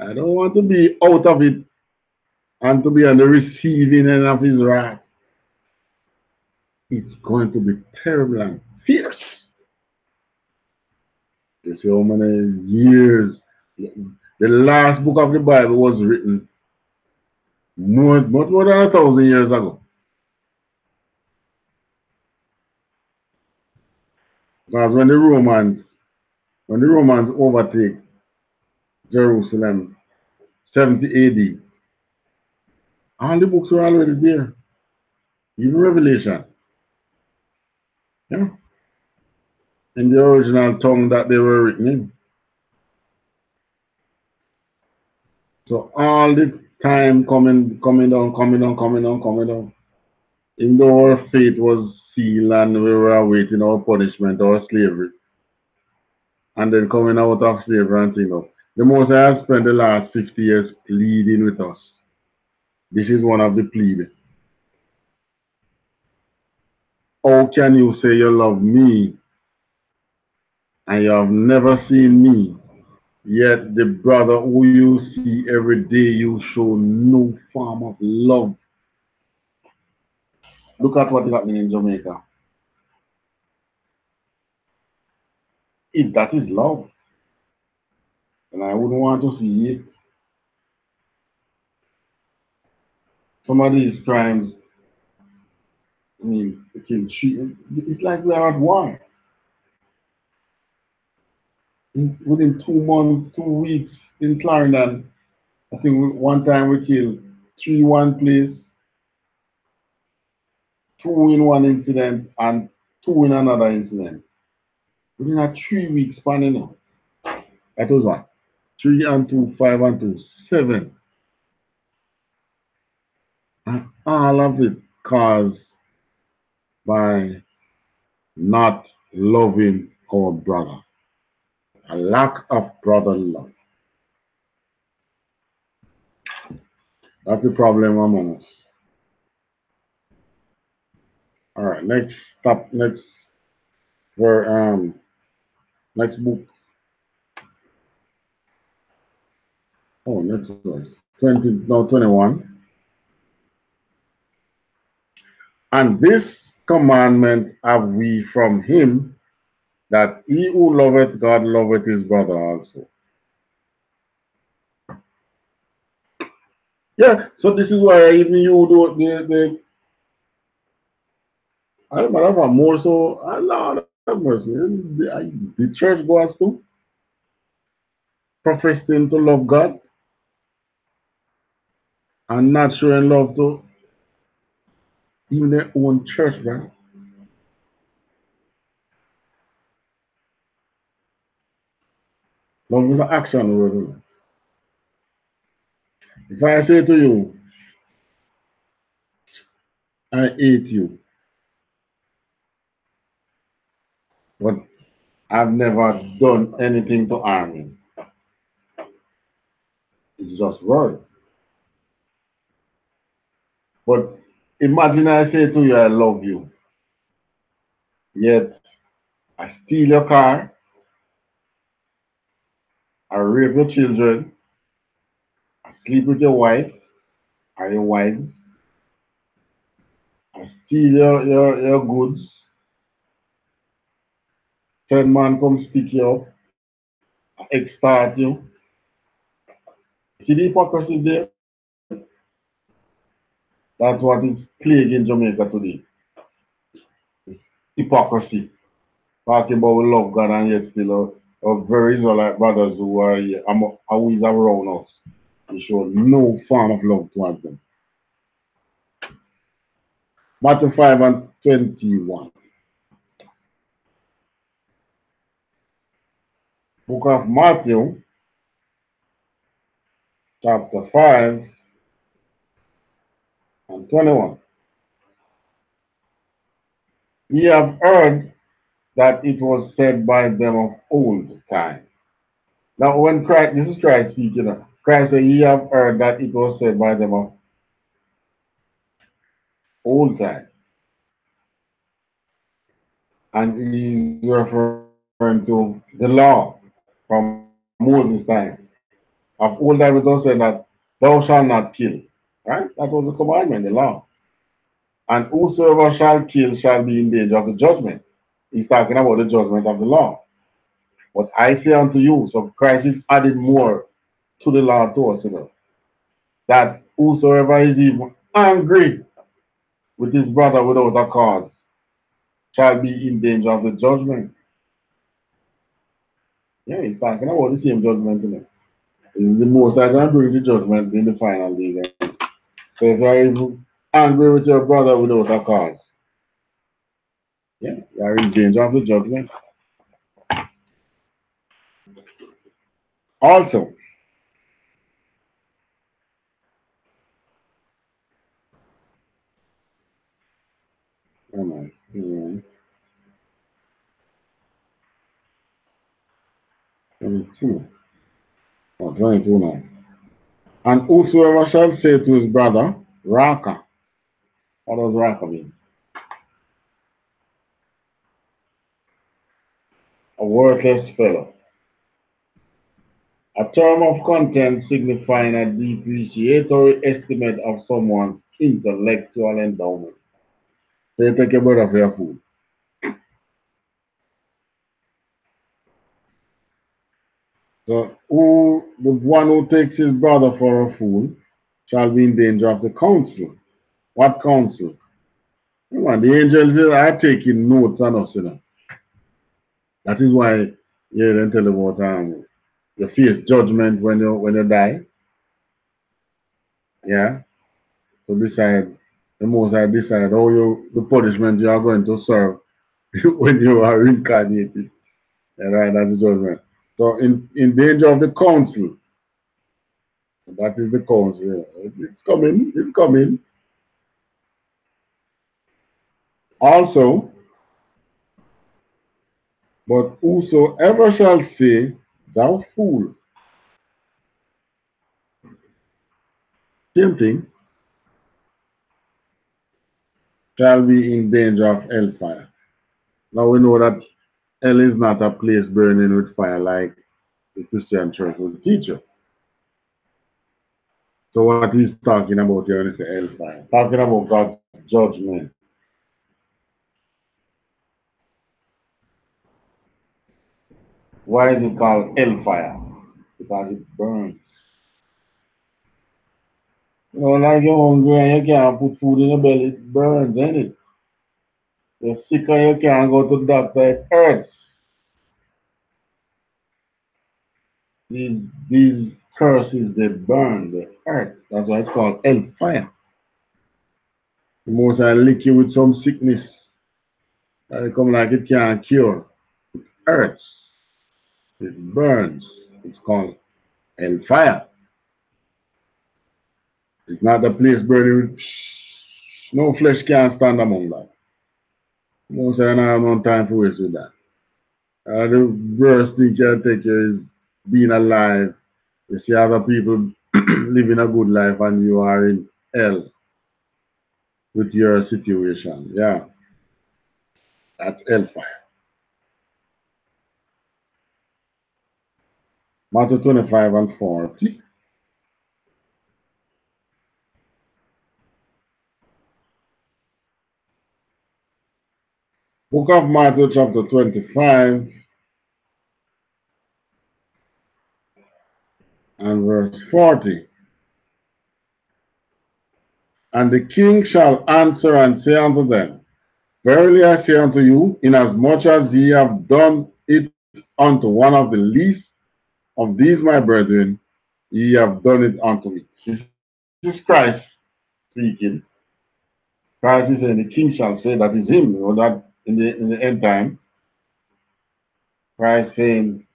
I don't want to be out of it and to be on the receiving end of his wrath. It's going to be terrible and fierce. You see how many years the last book of the Bible was written much more than 1,000 years ago. Because when the Romans overtake Jerusalem 70 AD, all the books were already there. Even Revelation. Yeah. In the original tongue that they were written in. So all the time coming down. Even though our fate was sealed and we were awaiting our punishment or slavery. And then coming out of slavery and things up. The Most High has spent the last 50 years pleading with us. This is one of the pleadings. How can you say you love me and you have never seen me, yet the brother who you see every day you show no form of love? Look at what is happening in Jamaica. if that is love, and I wouldn't want to see it. Some of these crimes, I mean, it's like we are at war. Within 2 months, 2 weeks in Clarendon, I think one time we killed three one place, two in one incident, and two in another incident. Within a 3 week span, you know. That was one. Three and two, five and two, seven. And all of it caused by not loving our brother. A lack of brotherly love. That's the problem among us. All right, next stop, for next book. Oh, next verse. 20 now 21. And this commandment have we from him, that he who loveth God loveth his brother also. Yeah, so this is why even you do I don't know more so a lot of mercy. The church goes to professing to love God and not showing love to even their own church, right? Love is an action word. If I say to you, I hate you, but I've never done anything to harm you. It's just word. But imagine I say to you, I love you, yet I steal your car, I rape your children, I sleep with your wife or your wife, I steal your goods, 10 man come speak you up, I extort you. See the hypocrisy there? That's what is plaguing Jamaica today. Hypocrisy. Talking about we love God and yet still our very Israelite brothers who are here, always around us. We show no form of love towards them. Matthew 5 and 21. Book of Matthew, chapter 5 and 21. Ye have heard that it was said by them of old time. Now, when Christ, this is Christ speaking, Christ said, ye have heard that it was said by them of old time. And he's referring to the law from Moses' time. Of old time, it was said that thou shalt not kill. Right? That was the commandment, the law. And whosoever shall kill shall be in danger of the judgment. He's talking about the judgment of the law. But I say unto you, so Christ is adding more to the law to us, you know, that whosoever is even angry with his brother without a cause shall be in danger of the judgment. Yeah, he's talking about the same judgment, you know. The most I can bring the judgment in the final day. Then. So if you're even angry with your brother without a cause, yeah, you're in danger of the judgment. Also, come on, 22, or 22 now. And whosoever shall say to his brother, Raka, what does Raka mean? A worthless fellow. A term of content signifying a depreciatory estimate of someone's intellectual endowment. So you take your brother for your food. So the one who takes his brother for a fool shall be in danger of the council. What council? Come on, the angels are taking notes on us, you know. That is why you don't tell about you face judgment when you die. Yeah. So decide the most I decide how the punishment you are going to serve when you are reincarnated. Yeah, right, that's the judgment. So in danger of the council. That is the council. Yeah. It's coming, it's coming. Also, but whosoever shall say, thou fool, same thing, shall be in danger of hellfire. Now we know that hell is not a place burning with fire like the Christian church would teach you. So what he's talking about here when he say hellfire, talking about God's judgment. Why is it called hellfire? Because it burns. You know, like you're hungry and you can't put food in your belly, it burns, ain't it? You're sick and you can't go to the doctor, it hurts. These curses, they burn, they hurt. That's why it's called hellfire. The most I lick you with some sickness that it come like it can't cure. Hurts. It burns. It's called hellfire. It's not the place burning with no flesh can stand among that. Most I don't have no time to waste with that. The worst thing can take you is being alive. You see other people living a good life and you are in hell with your situation. Yeah, that's hellfire. Matthew 25 and 40. Book of Matthew chapter 25 and verse 40. And the king shall answer and say unto them, verily I say unto you, inasmuch as ye have done it unto one of the least of these my brethren, ye have done it unto me. This is Christ speaking. Christ is saying the king shall say, that is him. You know that in the end time, Christ saying,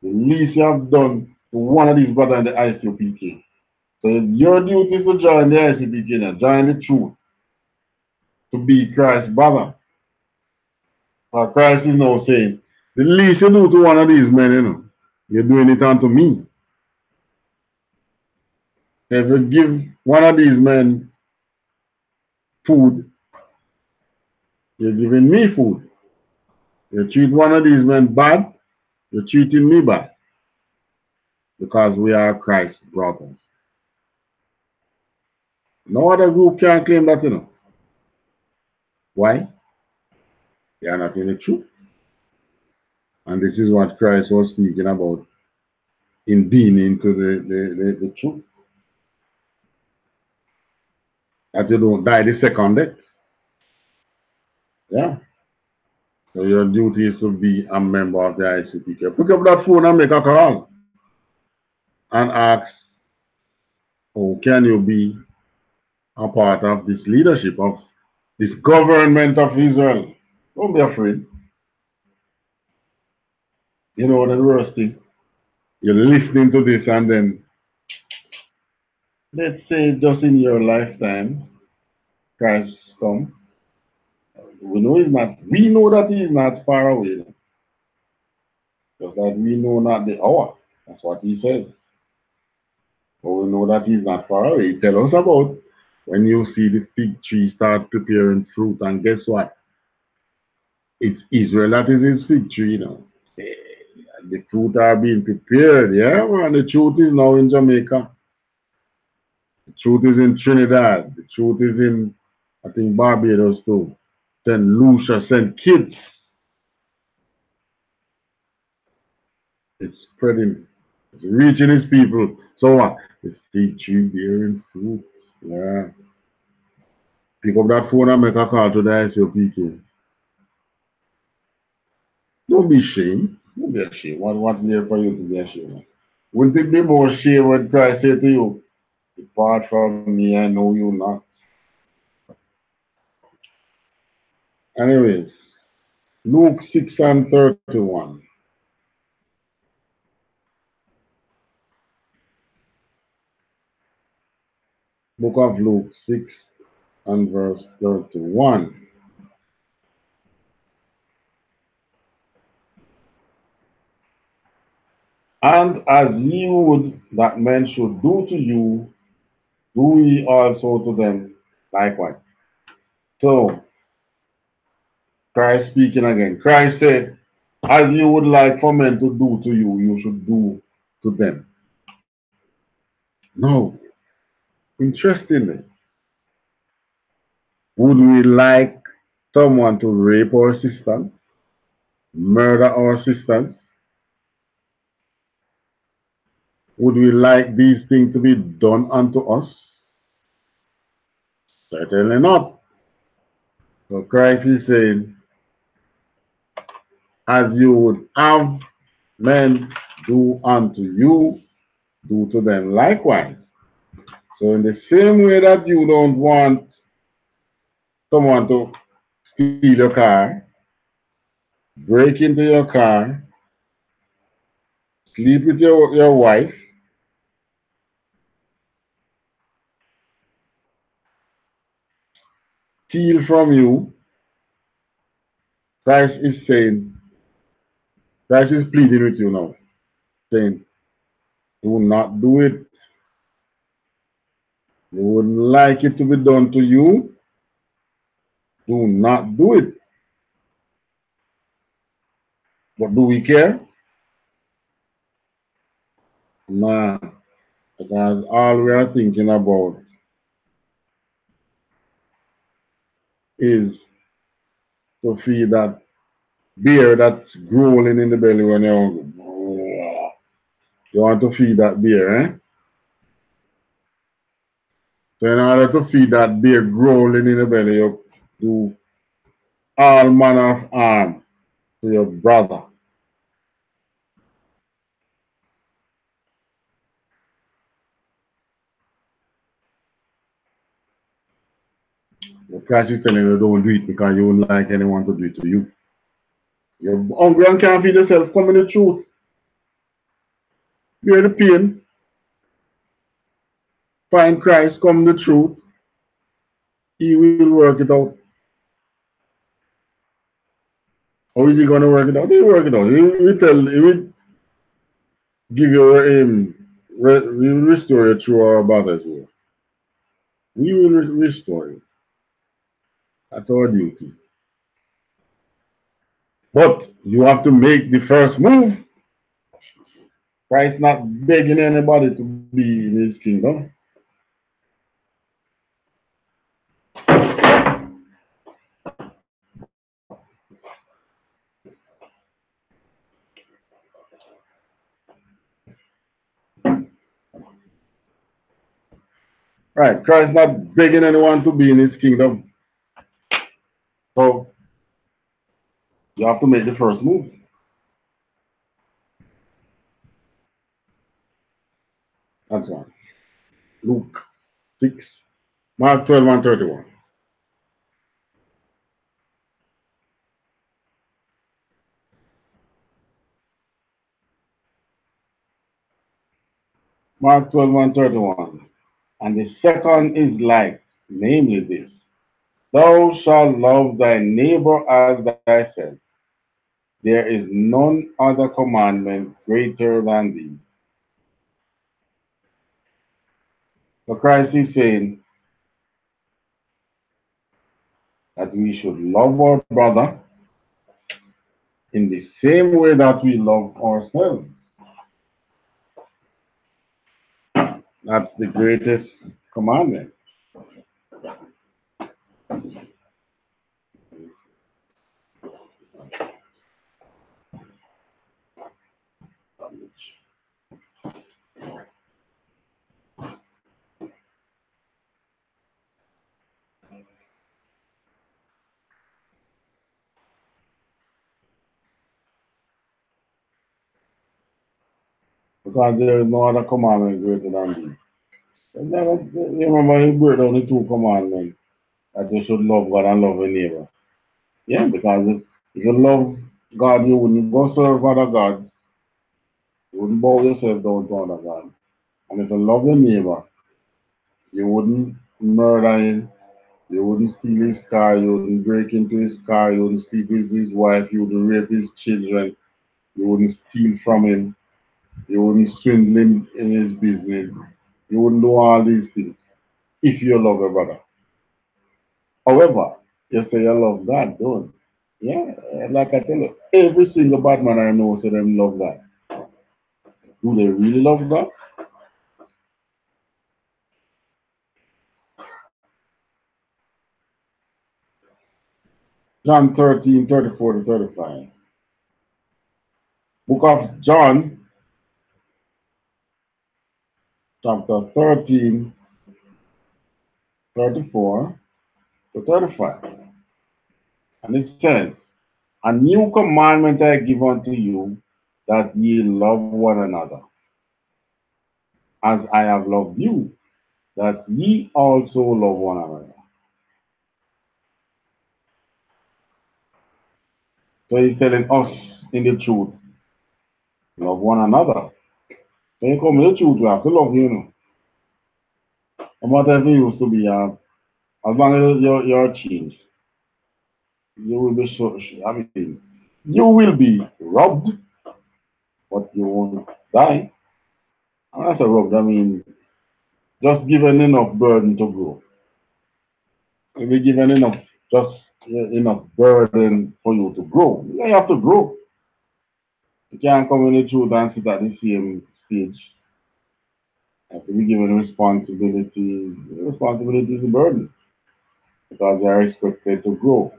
the least you have done to one of these brothers in the I.S.U.P.K. So your duty is to join the I.S.U.P.K. now, join the truth, to be Christ's brother. For Christ is now saying, the least you do to one of these men, you know, you're doing it unto me. If you give one of these men food, you're giving me food. You treat one of these men bad, you're treating me bad. Because we are Christ's brothers. No other group can claim that, you know. Why? They are not in the truth. And this is what Christ was speaking about in being into the truth. That you don't die the second death. Yeah. So your duty is to be a member of the I.S.U.P.K. Pick up that phone and make a call and ask, how can you be a part of this leadership, of this government of Israel? Don't be afraid. You know the worst thing? You're listening to this and then, let's say just in your lifetime, Christ come. We know that he is not far away. Just that we know not the hour. That's what he says. But we know that he's not far away. Tell us about when you see the fig tree start preparing fruit, and guess what? It's Israel that is his fig tree, you know. The fruit are being prepared, yeah, man. The truth is now in Jamaica. The truth is in Trinidad. The truth is in, I think, Barbados too. St. Lucia, St. Kitts. It's spreading. It's reaching his people. So what? The fig tree bearing fruit. Yeah. Pick up that phone and make a call to the I.S.U.P.K. Don't be ashamed. Don't be ashamed. What's there for you to be ashamed of? Wouldn't it be more shame when Christ said to you, depart from me, I know you not. Anyways, Luke 6 and 31. Book of Luke 6 and verse 31. And as ye would that men should do to you, do ye also to them likewise. So, Christ speaking again. Christ said, as you would like for men to do to you, you should do to them. No, interestingly, would we like someone to rape our sisters, murder our sisters? Would we like these things to be done unto us? Certainly not. So Christ is saying, as you would have men do unto you, do to them likewise. So in the same way that you don't want someone to steal your car, break into your car, sleep with your wife, steal from you, Christ is saying, Christ is pleading with you now, saying, do not do it. You wouldn't like it to be done to you, do not do it. But do we care? Nah, because all we are thinking about is to feed that bear that's growling in the belly when you're hungry. You want to feed that bear, eh? So in order to feed that bear growling in the belly, you do all manner of harm to your brother. But Christ is telling you don't do it because you wouldn't like anyone to do it to you. You're hungry and can't feed yourself. Come in the truth. Bear the pain. Find Christ. Come in the truth. He will work it out. How is he going to work it out? He will work it out. He will give you we will restore you through our brother's will. We will restore you. That's our duty. But you have to make the first move. Christ not begging anybody to be in his kingdom. Right. Christ not begging anyone to be in his kingdom. So you have to make the first move. That's one. Luke 6, Mark 12 and 31. Mark 12 and 31. And the second is like, namely this: thou shalt love thy neighbor as thyself. There is none other commandment greater than these. So Christ is saying that we should love our brother in the same way that we love ourselves. That's the greatest commandment. because there is no other commandment greater than these. And then, you remember he break down the two commandments that you should love God and love your neighbor. Yeah, because if you love God, you wouldn't go serve other gods, you wouldn't bow yourself down to other gods. And if you love your neighbor, you wouldn't murder him, you wouldn't steal his car, you wouldn't break into his car, you wouldn't sleep with his wife, you wouldn't rape his children, you wouldn't steal from him, you wouldn't swindle him in his business, you wouldn't do all these things if you love your brother. However, you say you love God, don't. Yeah, like I tell you, every single bad man I know say them love God. Do they really love God? John 13, 34 to 35. Book of John, chapter 13, 34 to 35. And it says, a new commandment I give unto you, that ye love one another, as I have loved you, that ye also love one another. So he's telling us in the truth, love one another. So you come to the truth, you have to love you, know. No matter if you used to be, as long as you're changed, you will be so, I mean, you will be robbed, but you won't die. And that's a robbed, I mean, just given enough burden to grow. If you're given enough, just enough burden for you to grow, you have to grow. You can't come in the truth and sit at the same stage. You have to be given responsibility. Responsibility is a burden because you are expected to grow.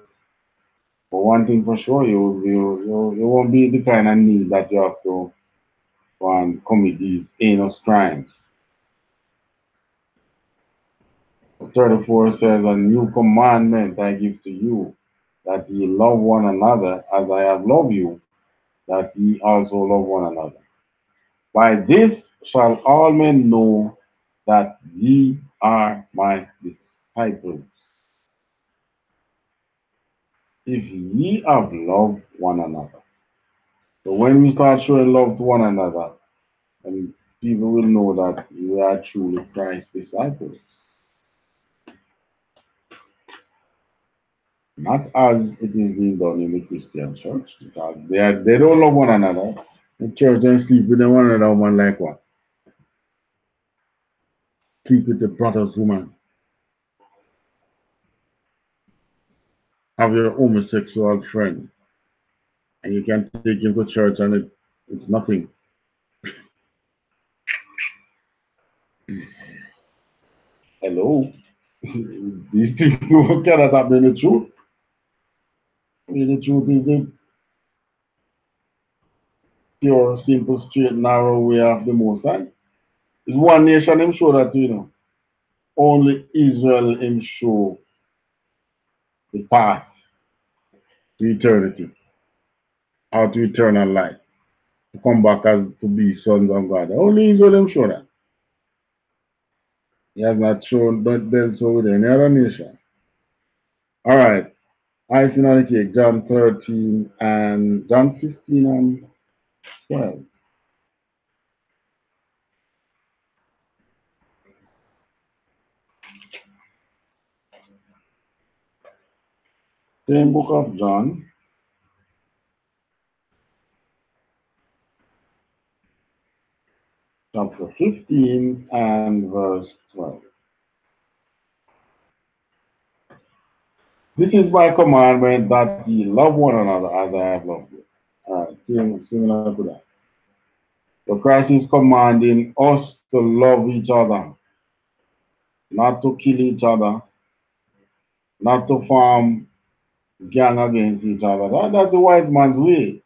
But one thing for sure, you won't be the kind of need that you have to go and commit these heinous crimes. 34 says, a new commandment I give to you, that ye love one another as I have loved you, that ye also love one another. By this shall all men know that ye are my disciples, if ye have loved one another. So when we start showing love to one another, and people will know that we are truly Christ's disciples. Not as it is being done in the Christian church, because they don't love one another. The church and sleep with one another, woman like what? Sleep with the brother's woman. Have your homosexual friend, and you can take him to church and it's nothing. Hello? These people cannot have been the truth. I mean, the truth is the pure, simple, straight, narrow way of the Most High. It's one nation, I'm sure that, only Israel him show the path to eternity, or to eternal life, to come back as to be sons of God. Only Israel him show that. He has not shown but then so with any other nation. All right. I.S.U.P.K, John 13 and John 15 and 12. Same book of John, chapter 15 and verse 12. This is my commandment, that ye love one another as I have loved you. All right, similar to that. So Christ is commanding us to love each other, not to kill each other, not to form gang against each other. That's the wise man's way.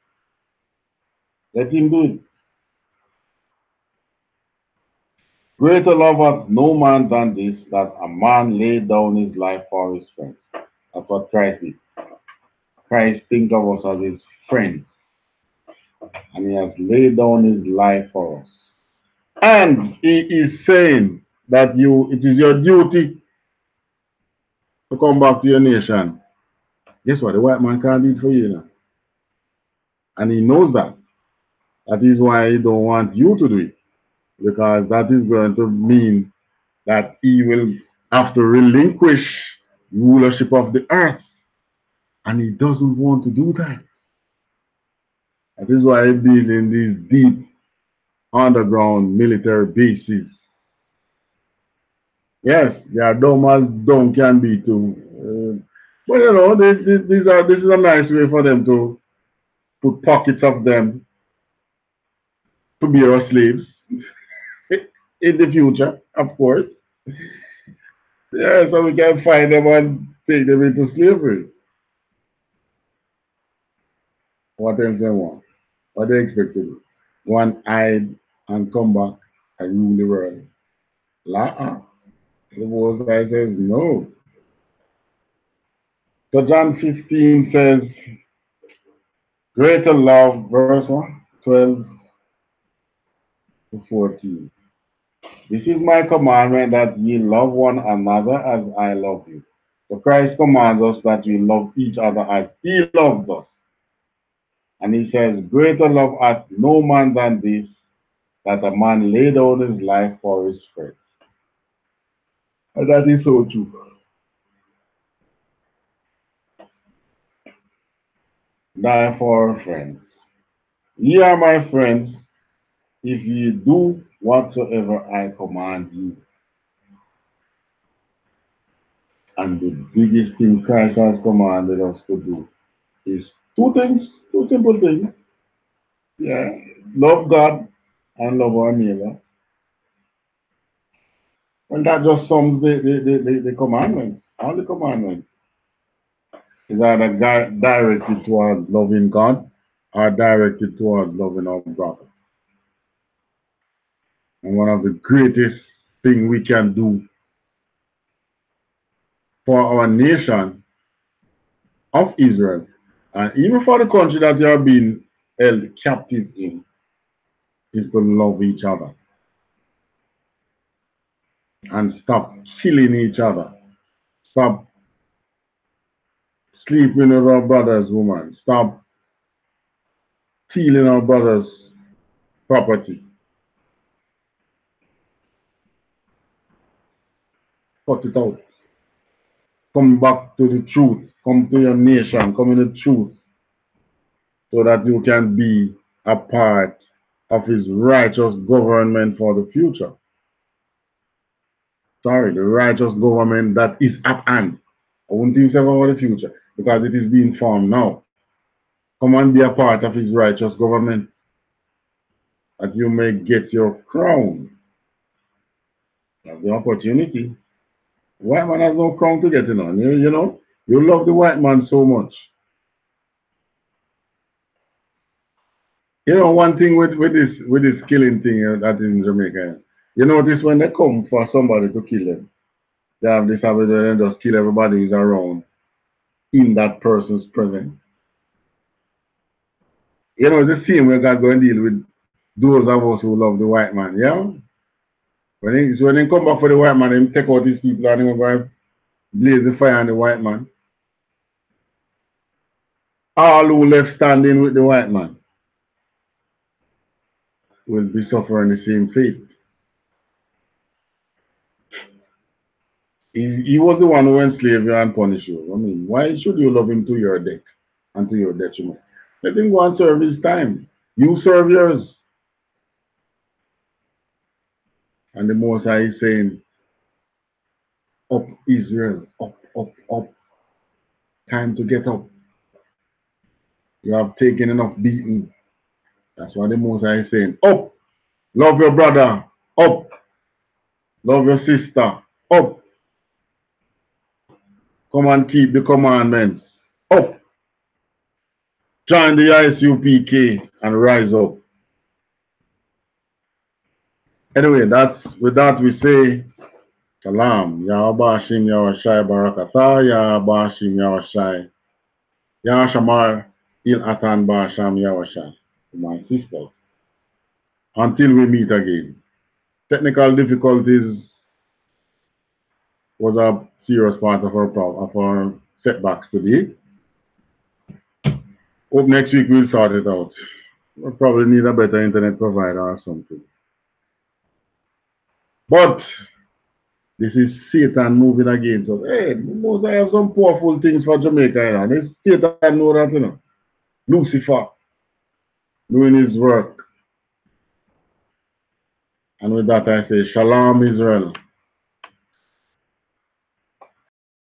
Let him do it. Greater love hath no man than this, that a man lay down his life for his friends. That's what Christ did. Christ thinks of us as his friends, and he has laid down his life for us. And he is saying that it is your duty to come back to your nation. Guess what? The white man can't do it for you now. And he knows that. That is why he don't want you to do it. Because that is going to mean that he will have to relinquish rulership of the earth. And he doesn't want to do that. That is why he building these deep underground military bases. Yes, they are dumb as dumb can be too. But you know, this is a nice way for them to put pockets of them to be our slaves in the future, of course. Yeah, so we can find them and take them into slavery. What else they want? What they expect to do? Go and hide and come back and rule the world. La, the Most High says no. So John 15 says, greater love, verse 1, 12 to 14. This is my commandment that ye love one another as I love you. So Christ commands us that we love each other as he loved us. And he says, greater love hath no man than this, that a man lay down his life for his friends. And that is so true. Die for friends. Ye are my friends, if ye do whatsoever I command you. And the biggest thing Christ has commanded us to do is two things, two simple things. Yeah, love God and love our neighbor. And that just sums the commandments. All the commandments is either directed towards loving God or directed towards loving our brother. And one of the greatest things we can do for our nation of Israel, and even for the country that you are being held captive in, is to love each other and stop killing each other. Stop sleeping with our brother's woman. Stop stealing our brother's property. Cut it out. Come back to the truth. Come to your nation. Come in the truth. So that you can be a part of his righteous government for the future. Sorry, the righteous government that is at hand. I wouldn't think about the future because it is being formed now. Come and be a part of his righteous government that you may get your crown. You have the opportunity. White man has no crown to get it on. You know, you love the white man so much. You know, one thing with this killing thing that is in Jamaica, you notice when they come for somebody to kill them, they have this habit where they just kill everybody who's around in that person's presence. You know, it's the same way God going to deal with those of us who love the white man, yeah? When they come back for the white man, they take out these people and they go blaze the fire on the white man. All who left standing with the white man will be suffering the same fate. He was the one who enslaved you and punished you. I mean, why should you love him to your death and to your detriment? Let him go and serve his time. You serve yours. And the Most High is saying, up Israel, up, up, up. Time to get up. You have taken enough beating. That's what the Most High is saying. Up. Love your brother. Up. Love your sister. Up. Come and keep the commandments. Up. Join the I.S.U.P.K and rise up. Anyway, with that we say Shalom. Yahweh Yahushai Barakatah. Yahweh Yahushai. Yahshamar Il Atan Basham Yahushai. My sisters. Until we meet again. technical difficulties was a serious part of our setbacks today. Hope next week we'll sort it out. We'll probably need a better internet provider or something. But this is Satan moving against us. Hey, most I have some powerful things for Jamaica. This Satan know that, you know. Lucifer doing his work. And with that I say, Shalom Israel.